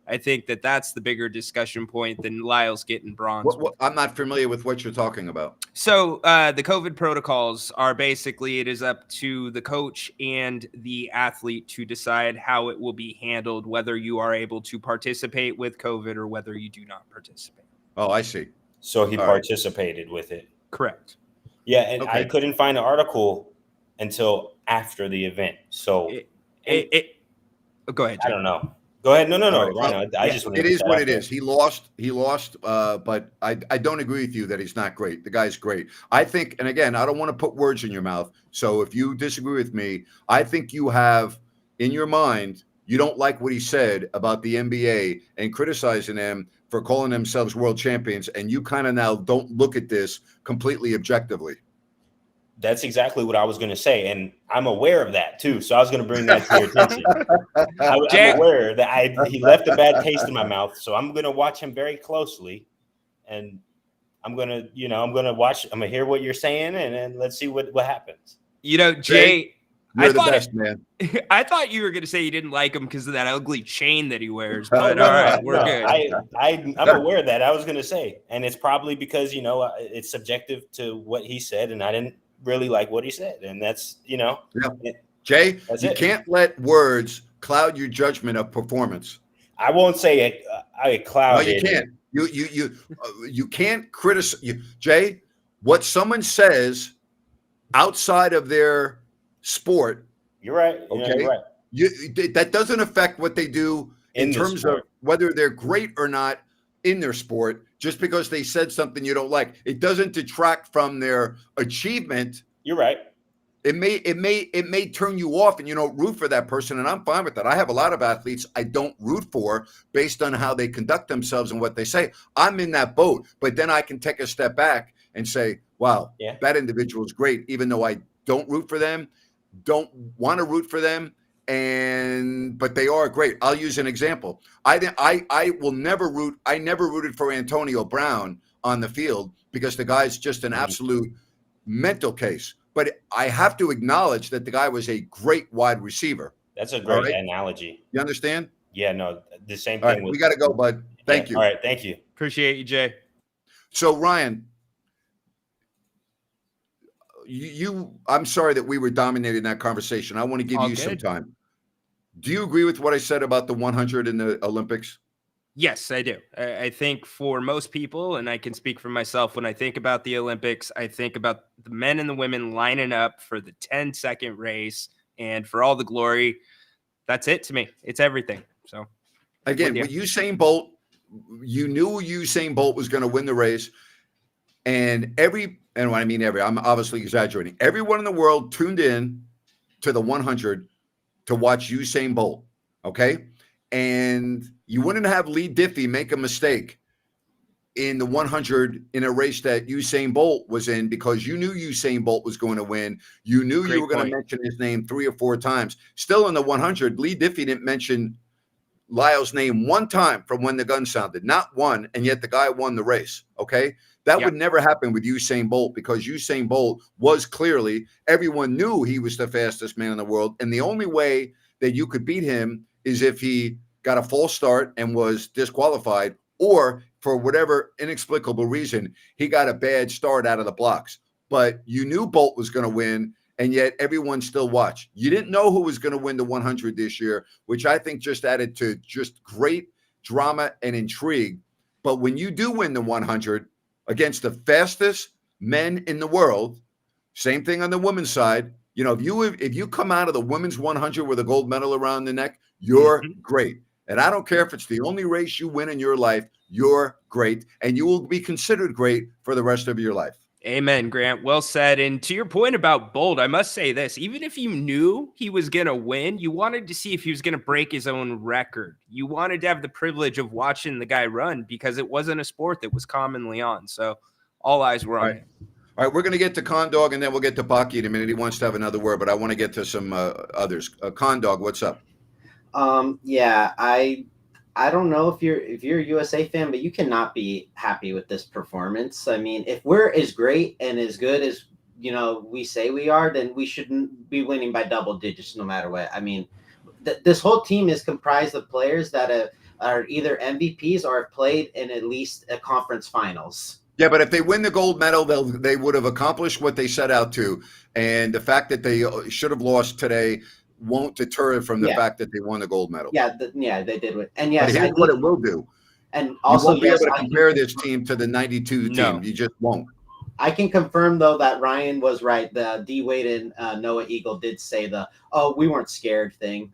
[SPEAKER 2] I think that's the bigger discussion point than Lyle's getting bronze.
[SPEAKER 1] I'm not familiar with what you're talking about.
[SPEAKER 2] So the COVID protocols are basically, it is up to the coach and the athlete to decide how it will be handled, whether you are able to participate with COVID or whether you do not participate.
[SPEAKER 1] Oh, I see.
[SPEAKER 4] So he participated with it.
[SPEAKER 2] Correct.
[SPEAKER 4] Yeah, and okay. I couldn't find an article until after the event. So
[SPEAKER 2] go ahead, Jay.
[SPEAKER 4] I don't know. Go ahead. No. Ryno,
[SPEAKER 1] it is what it is. He lost, but I don't agree with you that he's not great. The guy's great. I think, and again, I don't want to put words in your mouth. So if you disagree with me, I think you have in your mind, you don't like what he said about the NBA and criticizing them for calling themselves world champions. And you kind of now don't look at this completely objectively.
[SPEAKER 4] That's exactly what I was going to say, and I'm aware of that too. So I was going to bring that to your attention. I'm aware that he left a bad taste in my mouth, so I'm going to watch him very closely, and I'm going to watch. I'm going to hear what you're saying, and then let's see what happens.
[SPEAKER 2] Jay,
[SPEAKER 1] you're the best, man.
[SPEAKER 2] I thought you were going to say you didn't like him because of that ugly chain that he wears. But all right, we're good.
[SPEAKER 4] I'm aware of that. I was going to say, and it's probably because it's subjective to what he said, and I didn't really like what he said, and that's
[SPEAKER 1] Jay, you can't let words cloud your judgment of performance.
[SPEAKER 4] I won't say I clouded.
[SPEAKER 1] No, you can't. You can't criticize. Jay, what someone says outside of their sport.
[SPEAKER 4] You're right.
[SPEAKER 1] Okay,
[SPEAKER 4] you're right.
[SPEAKER 1] That doesn't affect what they do in terms of whether they're great or not in their sport. Just because they said something you don't like, it doesn't detract from their achievement.
[SPEAKER 4] You're right.
[SPEAKER 1] It may turn you off, and you don't root for that person, and I'm fine with that. I have a lot of athletes I don't root for based on how they conduct themselves and what they say. I'm in that boat, but then I can take a step back and say, "Wow, that individual is great," even though I don't root for them, don't want to root for them. But they are great. I'll use an example. I will never root. I never rooted for Antonio Brown on the field because the guy's just an absolute mental case. But I have to acknowledge that the guy was a great wide receiver.
[SPEAKER 4] That's a great analogy.
[SPEAKER 1] You understand?
[SPEAKER 4] Yeah, no, the same
[SPEAKER 1] all
[SPEAKER 4] thing.
[SPEAKER 1] Right, we got to go, bud. Thank you.
[SPEAKER 4] All right, thank you.
[SPEAKER 2] Appreciate you, Jay.
[SPEAKER 1] So, Ryan, I'm sorry that we were dominating that conversation. I want to give
[SPEAKER 2] All
[SPEAKER 1] you some
[SPEAKER 2] good.
[SPEAKER 1] time. Do you agree with what I said about the 100 in the Olympics?
[SPEAKER 2] Yes, I do. I think for most people, and I can speak for myself, when I think about the Olympics, I think about the men and the women lining up for the 10-second race and for all the glory. That's it to me. It's everything. So
[SPEAKER 1] Again, with Usain Bolt, you knew Usain Bolt was going to win the race. And when I mean every, I'm obviously exaggerating. Everyone in the world tuned in to the 100 to watch Usain Bolt. Okay. And you wouldn't have Lee Diffie make a mistake in the 100 in a race that Usain Bolt was in, because you knew Usain Bolt was going to win. You knew you were going to mention his name 3 or 4 times. Still in the 100, Lee Diffie didn't mention Lyle's name one time from when the gun sounded, not one, and yet the guy won the race. Okay. That would never happen with Usain Bolt, because Usain Bolt was clearly, everyone knew he was the fastest man in the world. And the only way that you could beat him is if he got a false start and was disqualified, or for whatever inexplicable reason, he got a bad start out of the blocks. But you knew Bolt was going to win, and yet everyone still watched. You didn't know who was going to win the 100 this year, which I think just added to just great drama and intrigue. But when you do win the 100 against the fastest men in the world, same thing on the women's side. You know, if you come out of the women's 100 with a gold medal around the neck, you're great. And I don't care if it's the only race you win in your life, you're great. And you will be considered great for the rest of your life.
[SPEAKER 2] Amen, Grant. Well said. And to your point about Bolt, I must say this. Even if you knew he was going to win, you wanted to see if he was going to break his own record. You wanted to have the privilege of watching the guy run, because it wasn't a sport that was commonly on. So all eyes were on him.
[SPEAKER 1] All right, we're going to get to Condog, and then we'll get to Baki in a minute. He wants to have another word, but I want to get to some others. Condog, what's up?
[SPEAKER 5] Yeah, I don't know if you're a USA fan, but you cannot be happy with this performance. I mean, if we're as great and as good as, you know, we say we are, then we shouldn't be winning by double digits no matter what. I mean, this whole team is comprised of players that are either MVPs or have played in at least a conference finals.
[SPEAKER 1] Yeah, but if they win the gold medal, they would have accomplished what they set out to. And the fact that they should have lost today won't deter from the fact that they won the gold medal.
[SPEAKER 5] Yeah, they did win. And yes,
[SPEAKER 1] but here's what it will do.
[SPEAKER 5] And also,
[SPEAKER 1] you won't be able to compare this team to the 92 team. You just won't.
[SPEAKER 5] I can confirm, though, that Ryan was right. The D Wade and Noah Eagle did say we weren't scared thing.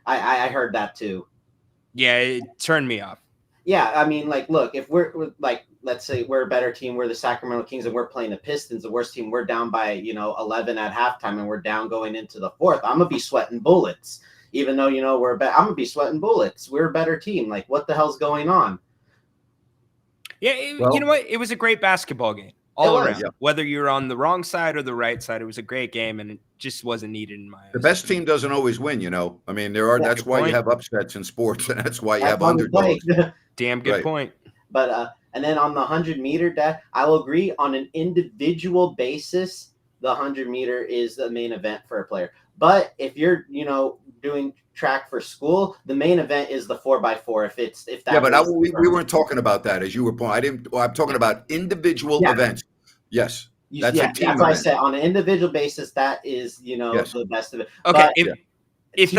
[SPEAKER 5] I heard that too.
[SPEAKER 2] Yeah, it turned me off.
[SPEAKER 5] Yeah, I mean, like, look, if we're like, let's say we're a better team, we're the Sacramento Kings, and we're playing the Pistons, the worst team, we're down by, 11 at halftime, and we're down going into the fourth. I'm gonna be sweating bullets, even though I'm gonna be sweating bullets. We're a better team. Like, what the hell's going on?
[SPEAKER 2] Yeah, you know what? It was a great basketball game all around. Yeah. Whether you're on the wrong side or the right side, it was a great game, and it just wasn't needed in my eyes.
[SPEAKER 1] The best team doesn't always win, I mean, that's why you have upsets in sports, and that's why you have underdogs.
[SPEAKER 2] Damn good point.
[SPEAKER 5] But and then on the 100-meter, I will agree on an individual basis, the 100-meter is the main event for a player. But if you're, doing track for school, the main event is the 4x4.
[SPEAKER 1] We weren't talking about that, as you were pointing. I'm talking about individual events. Yes. That's a team
[SPEAKER 5] event. I said on an individual basis, that is, the best of it.
[SPEAKER 2] Okay. But if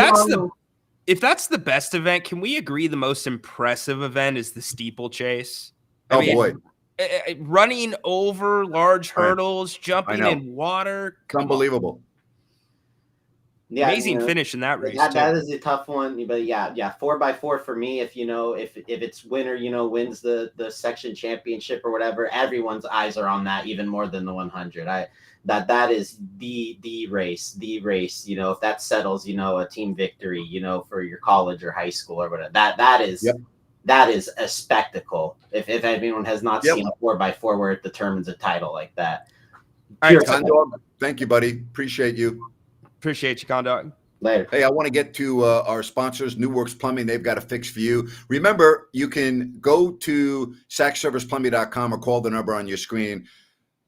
[SPEAKER 2] that's the best event, can we agree the most impressive event is the steeplechase?
[SPEAKER 1] Boy.
[SPEAKER 2] Running over large hurdles, jumping in water.
[SPEAKER 1] It's unbelievable.
[SPEAKER 5] Yeah,
[SPEAKER 2] amazing finish in that race.
[SPEAKER 5] That is a tough one, but 4x4 for me. If it's winner, wins the section championship or whatever, everyone's eyes are on that even more than the 100. That is the race. If that settles, a team victory, for your college or high school or whatever. That is a spectacle. If anyone has not seen a 4x4 where it determines a title like that.
[SPEAKER 1] All right, Condog, thank you, buddy. Appreciate you.
[SPEAKER 2] Appreciate you, Condog.
[SPEAKER 5] Later.
[SPEAKER 1] Hey, I want to get to our sponsors, New Works Plumbing. They've got a fix for you. Remember, you can go to sackserviceplumbing.com or call the number on your screen.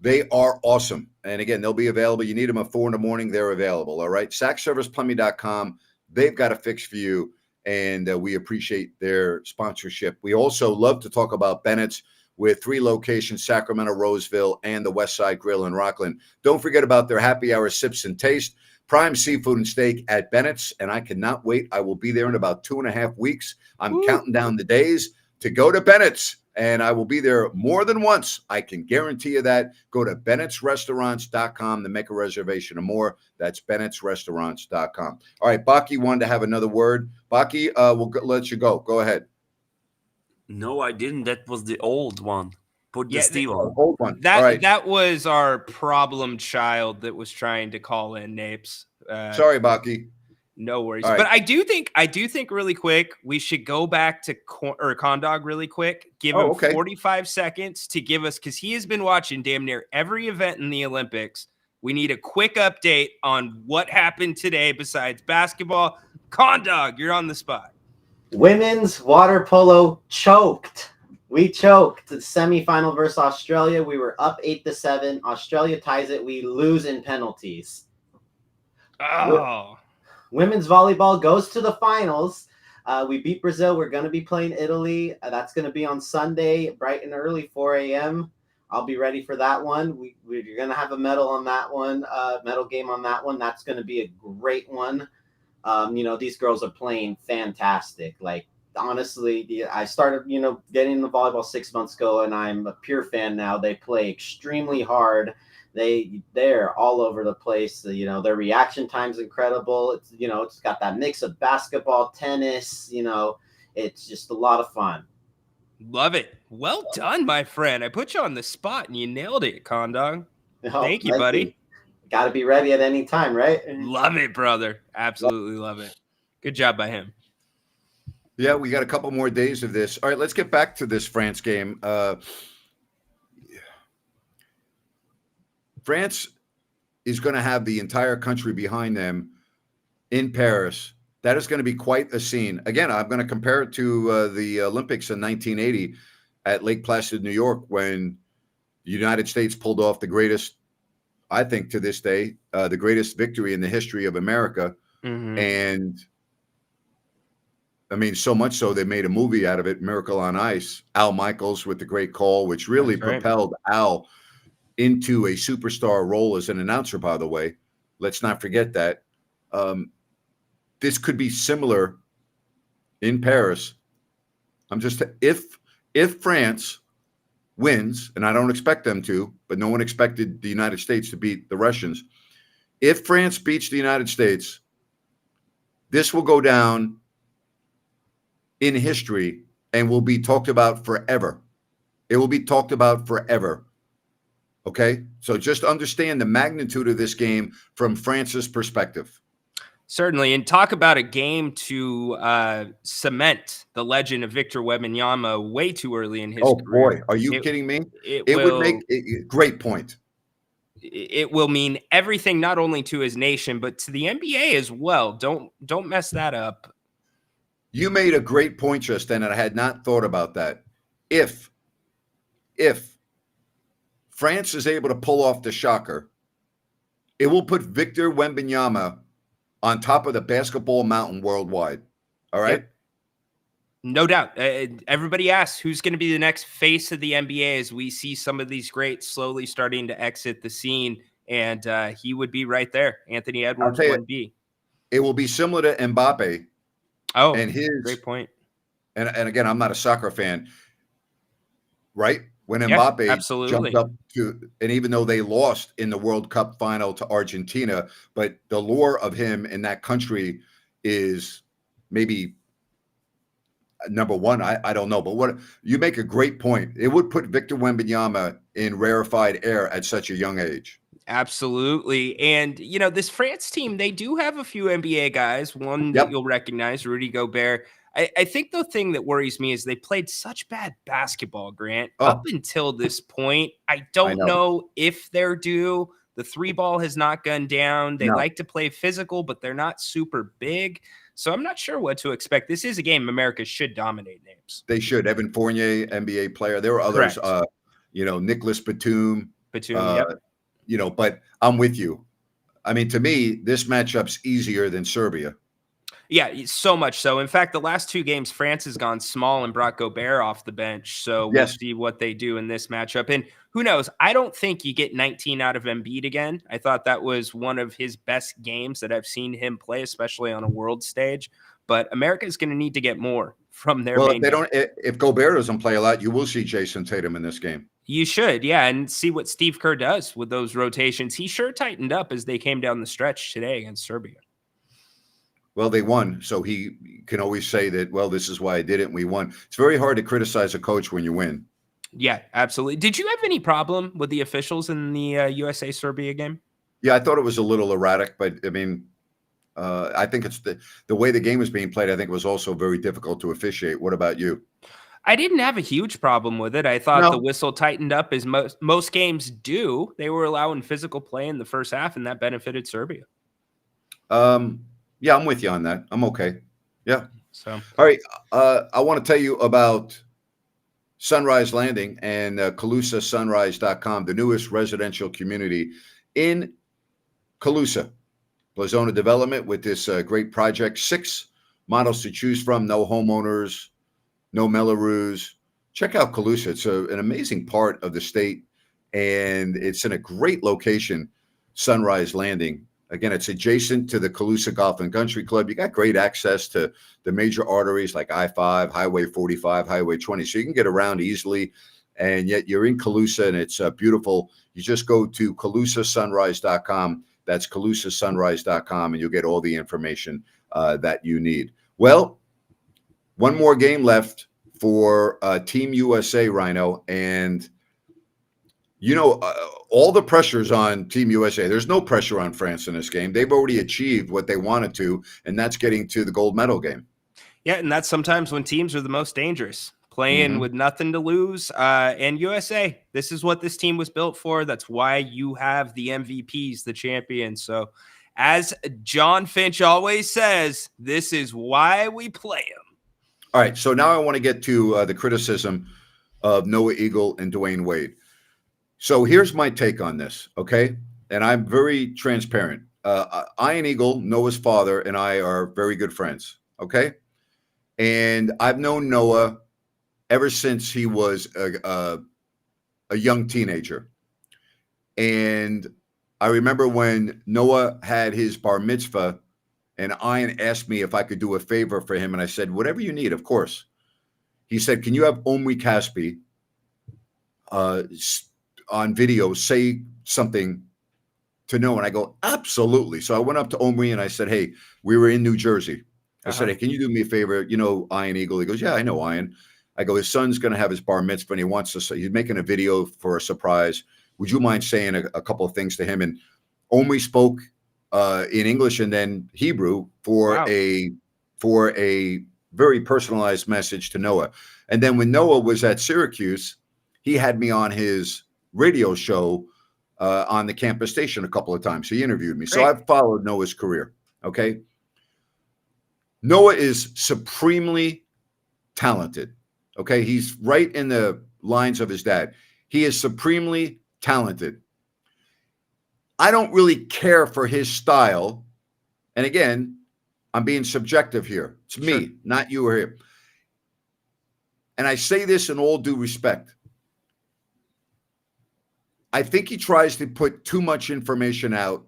[SPEAKER 1] They are awesome. And again, they'll be available. You need them at 4 a.m, they're available. All right. sackserviceplumbing.com. They've got a fix for you. And we appreciate their sponsorship. We also love to talk about Bennett's. with 3 locations, Sacramento, Roseville, and the West Side Grill in Rockland. Don't forget about their happy hour sips and taste, prime seafood and steak at Bennett's, and I cannot wait. I will be there in about 2.5 weeks. I'm counting down the days to go to Bennett's, and I will be there more than once. I can guarantee you that. Go to bennettsrestaurants.com to make a reservation or more. That's bennettsrestaurants.com. All right, Baki wanted to have another word. Baki, we'll let you go. Go ahead.
[SPEAKER 3] No, I didn't. That was the old one. Put the Steve on.
[SPEAKER 1] Old one.
[SPEAKER 2] That
[SPEAKER 1] All right.
[SPEAKER 2] that was our problem child that was trying to call in, Napes.
[SPEAKER 1] Sorry, Baki.
[SPEAKER 2] No worries.
[SPEAKER 1] All right.
[SPEAKER 2] But I do think really quick we should go back to Condog really quick. Give him 45 seconds to give us, because he has been watching damn near every event in the Olympics. We need a quick update on what happened today besides basketball. Condog, you're on the spot.
[SPEAKER 5] Women's water polo choked. We choked the semifinal versus Australia. We were up 8-7. Australia ties it. We lose in penalties.
[SPEAKER 2] Oh.
[SPEAKER 5] Women's volleyball goes to the finals. We beat Brazil. We're going to be playing Italy. That's going to be on Sunday, bright and early, 4 a.m. I'll be ready for that one. We're going to have a medal on that one, medal game on that one. That's going to be a great one. These girls are playing fantastic. Like, honestly, I started, getting into volleyball 6 months ago, and I'm a pure fan now. They play extremely hard. They're all over the place. Their reaction time's incredible. It's got that mix of basketball, tennis. It's just a lot of fun.
[SPEAKER 2] Love it. Well done, my friend. I put you on the spot and you nailed it, Condog. Thank you, buddy.
[SPEAKER 5] Got to be ready at any time, right?
[SPEAKER 2] Love it, brother. Absolutely love it. Good job by him.
[SPEAKER 1] Yeah, we got a couple more days of this. All right, let's get back to this France game. France is going to have the entire country behind them in Paris. That is going to be quite a scene. Again, I'm going to compare it to the Olympics in 1980 at Lake Placid, New York, when the United States pulled off the greatest, I think to this day, the greatest victory in the history of America.
[SPEAKER 2] Mm-hmm.
[SPEAKER 1] And I mean, so much so they made a movie out of it, Miracle on Ice. Al Michaels with the great call, which really propelled Al into a superstar role as an announcer, by the way. Let's not forget that. This could be similar in Paris. If France wins, and I don't expect them to, but no one expected the United States to beat the Russians. If France beats the United States, this will go down in history and will be talked about forever. It will be talked about forever. Okay? So just understand the magnitude of this game from France's perspective.
[SPEAKER 2] Certainly. And talk about a game to cement the legend of Victor Wembanyama way too early in his career.
[SPEAKER 1] Boy, are you kidding me?
[SPEAKER 2] It
[SPEAKER 1] would make a great point.
[SPEAKER 2] It will mean everything, not only to his nation, but to the NBA as well. Don't mess that up.
[SPEAKER 1] You made a great point just then, and I had not thought about that. If France is able to pull off the shocker, it will put Victor Wembanyama on top of the basketball mountain worldwide. All right?
[SPEAKER 2] Yep. No doubt. Everybody asks who's going to be the next face of the NBA as we see some of these greats slowly starting to exit the scene, and he would be right there. Anthony Edwards would be.
[SPEAKER 1] It will be similar to Mbappe.
[SPEAKER 2] Oh,
[SPEAKER 1] and his
[SPEAKER 2] great point.
[SPEAKER 1] And again, I'm not a soccer fan, right? When Mbappe jumped up to, and even though they lost in the World Cup final to Argentina, but the lure of him in that country is maybe number one. I don't know, but what you make a great point. It would put Victor Wembanyama in rarefied air at such a young age.
[SPEAKER 2] Absolutely. And, this France team, they do have a few NBA guys, one that you'll recognize, Rudy Gobert. I think the thing that worries me is they played such bad basketball, Grant, up until this point. I don't know if they're due. The 3-ball has not gone down. They like to play physical, but they're not super big. So I'm not sure what to expect. This is a game America should dominate, Names.
[SPEAKER 1] They should. Evan Fournier, NBA player. There were others, Nicholas Batum. But I'm with you. I mean, to me, this matchup's easier than Serbia.
[SPEAKER 2] Yeah, so much so. In fact, the last 2 games, France has gone small and brought Gobert off the bench. So we'll
[SPEAKER 1] Yes.
[SPEAKER 2] see what they do in this matchup. And who knows? I don't think you get 19 out of Embiid again. I thought that was one of his best games that I've seen him play, especially on a world stage. But America is going to need to get more from their
[SPEAKER 1] Well,
[SPEAKER 2] main
[SPEAKER 1] if they
[SPEAKER 2] guy.
[SPEAKER 1] don't, if Gobert doesn't play a lot, you will see Jason Tatum in this game.
[SPEAKER 2] You should, yeah, and see what Steve Kerr does with those rotations. He sure tightened up as they came down the stretch today against Serbia.
[SPEAKER 1] Well, they won, so he can always say that, well, this is why I did it and we won. It's very hard to criticize a coach when you win.
[SPEAKER 2] Yeah, absolutely. Did you have any problem with the officials in the USA Serbia game?
[SPEAKER 1] Yeah, I thought it was a little erratic, but I mean, I think it's the way the game was being played. I think it was also very difficult to officiate. What about you?
[SPEAKER 2] I didn't have a huge problem with it. I thought
[SPEAKER 1] No.
[SPEAKER 2] the whistle tightened up as most games do. They were allowing physical play in the first half, and that benefited Serbia.
[SPEAKER 1] Yeah, I'm with you on that. I'm okay. Yeah.
[SPEAKER 2] So,
[SPEAKER 1] All right. I want to tell you about Sunrise Landing and CalusaSunrise.com, the newest residential community in Calusa. Blazona Development with this great project. 6 models to choose from. No homeowners, no Mellorews. Check out Calusa. It's an amazing part of the state, and it's in a great location, Sunrise Landing. Again, it's adjacent to the Calusa Golf and Country Club. You got great access to the major arteries like I-5, Highway 45, Highway 20, so you can get around easily, and yet you're in Calusa, and it's beautiful. You just go to CalusaSunrise.com. That's CalusaSunrise.com, and you'll get all the information that you need. Well, one more game left for Team USA, Ryno, and all the pressure's on Team USA. There's no pressure on France in this game. They've already achieved what they wanted to, and that's getting to the gold medal game.
[SPEAKER 2] yeah, and that's sometimes when teams are the most dangerous, playing with nothing to lose. And USA, this is what this team was built for. That's why you have the MVPs, the champions. So, as John Finch always says, this is why we play them.
[SPEAKER 1] All right, so now I want to get to the criticism of Noah Eagle and Dwayne Wade. So here's my take on this, okay? And I'm very transparent. Ian Eagle, Noah's father, and I are very good friends, okay? And I've known Noah ever since he was a young teenager. And I remember when Noah had his bar mitzvah, and Ian asked me if I could do a favor for him, and I said, whatever you need, of course. He said, can you have Omri Caspi on video say something to Noah? And I go, absolutely. So I went up to Omri and I said, hey, we were in New Jersey. I said, hey, can you do me a favor? You know Ian Eagle? He goes, yeah, I know Ian. I go, his son's going to have his bar mitzvah and he wants to say, he's making a video for a surprise. Would you mind saying a couple of things to him? And Omri spoke in English and then Hebrew for a very personalized message to Noah. And then when Noah was at Syracuse, he had me on his radio show on the campus station a couple of times. He interviewed me. Great. So I've followed Noah's career. Okay. Noah is supremely talented. Okay. He's right in the lines of his dad. He is supremely talented. I don't really care for his style. And again, I'm being subjective here. It's me, not you or him. And I say this in all due respect. I think he tries to put too much information out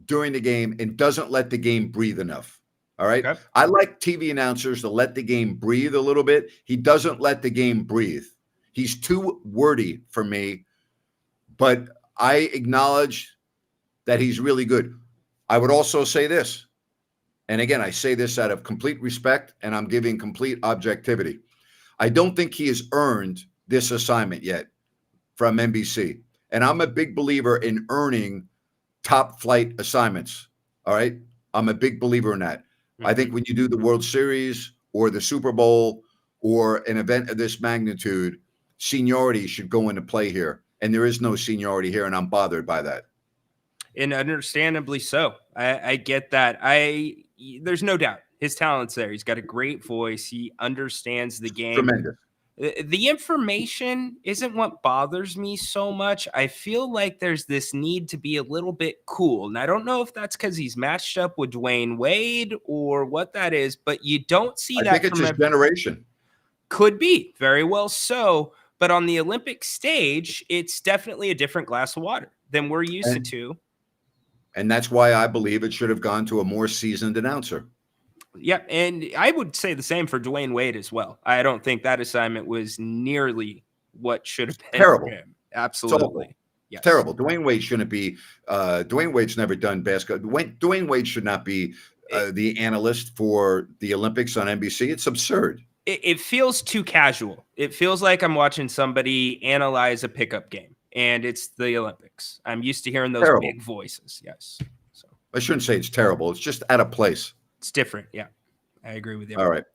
[SPEAKER 1] during the game and doesn't let the game breathe enough. All right. Okay. I like TV announcers to let the game breathe a little bit. He doesn't let the game breathe. He's too wordy for me, but I acknowledge that he's really good. I would also say this, and again, I say this out of complete respect, and I'm giving complete objectivity. I don't think he has earned this assignment yet from NBC. And I'm a big believer in earning top flight assignments. All right. I'm a big believer in that. I think when you do the World Series or the Super Bowl or an event of this magnitude, seniority should go into play here. And there is no seniority here, and I'm bothered by that.
[SPEAKER 2] And understandably so. I get that. There's no doubt his talent's there. He's got a great voice. He understands the game.
[SPEAKER 1] Tremendous.
[SPEAKER 2] The information isn't what bothers me so much. I feel like there's this need to be a little bit cool. And I don't know if that's because he's matched up with Dwayne Wade or what that is, but you don't see
[SPEAKER 1] I
[SPEAKER 2] that
[SPEAKER 1] think it's
[SPEAKER 2] from
[SPEAKER 1] his generation.
[SPEAKER 2] Could be, very well so. But on the Olympic stage, it's definitely a different glass of water than we're used to.
[SPEAKER 1] And that's why I believe it should have gone to a more seasoned announcer.
[SPEAKER 2] Yeah, and I would say the same for Dwayne Wade as well. I don't think that assignment was nearly what should have been
[SPEAKER 1] Terrible.
[SPEAKER 2] for him. Absolutely.
[SPEAKER 1] Yes. Terrible. Dwayne Wade shouldn't be. Dwayne Wade's never done basketball. Dwayne Wade should not be the analyst for the Olympics on NBC. It's absurd.
[SPEAKER 2] It feels too casual. It feels like I'm watching somebody analyze a pickup game, and it's the Olympics. I'm used to hearing those big voices. Yes. So
[SPEAKER 1] I shouldn't say it's terrible. It's just out of place.
[SPEAKER 2] It's different. Yeah, I agree with you.
[SPEAKER 1] All right.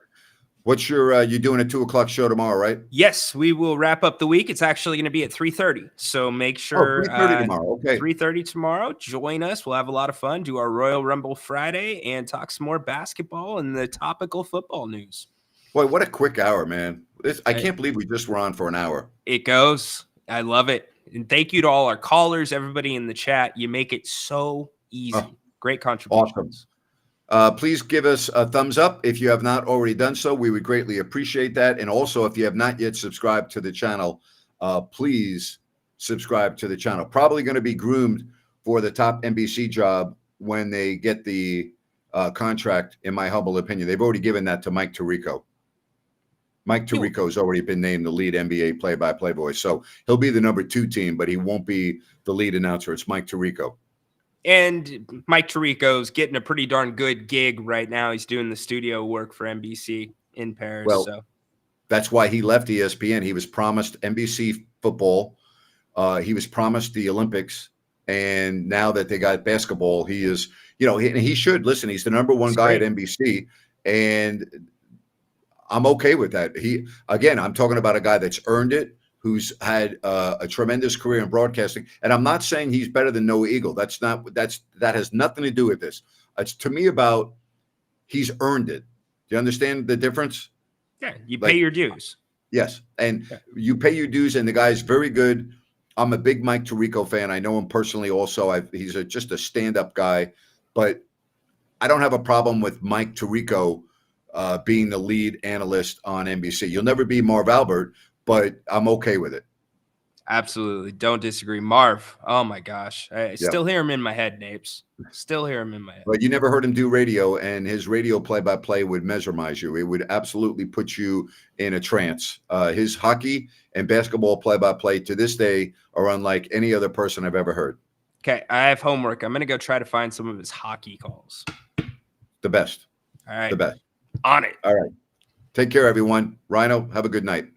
[SPEAKER 1] What's your you doing a 2:00 show tomorrow, right?
[SPEAKER 2] Yes, we will wrap up the week. It's actually going to be at 3:30. So make sure
[SPEAKER 1] 3:30 tomorrow. Okay.
[SPEAKER 2] 3:30 tomorrow. Join us. We'll have a lot of fun. Do our Royal Rumble Friday and talk some more basketball and the topical football news.
[SPEAKER 1] Boy, what a quick hour, man. I can't believe we just were on for an hour.
[SPEAKER 2] It goes. I love it. And thank you to all our callers, everybody in the chat. You make it so easy. Great contributions.
[SPEAKER 1] Awesome. Please give us a thumbs up if you have not already done so. We would greatly appreciate that. And also, if you have not yet subscribed to the channel, please subscribe to the channel. Probably going to be groomed for the top NBC job when they get the contract, in my humble opinion. They've already given that to Mike Tirico. Mike Tirico has already been named the lead NBA play-by-play voice. So he'll be the number 2 team, but he won't be the lead announcer. It's Mike Tirico.
[SPEAKER 2] And Mike Tirico's getting a pretty darn good gig right now. He's doing the studio work for NBC in Paris.
[SPEAKER 1] Well,
[SPEAKER 2] so
[SPEAKER 1] that's why he left ESPN. He was promised NBC football. He was promised the Olympics. And now that they got basketball, he is, he should listen. He's the number 1 guy at NBC. And I'm okay with that. I'm talking about a guy that's earned it, who's had a tremendous career in broadcasting. And I'm not saying he's better than Noah Eagle. That has nothing to do with this. It's to me about he's earned it. Do you understand the difference?
[SPEAKER 2] Yeah, you pay your dues.
[SPEAKER 1] Yes, and you pay your dues, and the guy's very good. I'm a big Mike Tirico fan. I know him personally also. He's just a stand-up guy. But I don't have a problem with Mike Tirico being the lead analyst on NBC. You'll never be Marv Albert, but I'm okay with it.
[SPEAKER 2] Absolutely. Don't disagree. Marv, oh my gosh. I still hear him in my head, Napes. Still hear him in my head.
[SPEAKER 1] But you never heard him do radio, and his radio play-by-play would mesmerize you. It would absolutely put you in a trance. His hockey and basketball play-by-play to this day are unlike any other person I've ever heard.
[SPEAKER 2] Okay, I have homework. I'm going to go try to find some of his hockey calls.
[SPEAKER 1] The best.
[SPEAKER 2] All right.
[SPEAKER 1] The best.
[SPEAKER 2] On it.
[SPEAKER 1] All right. Take care, everyone. Ryno, have a good night.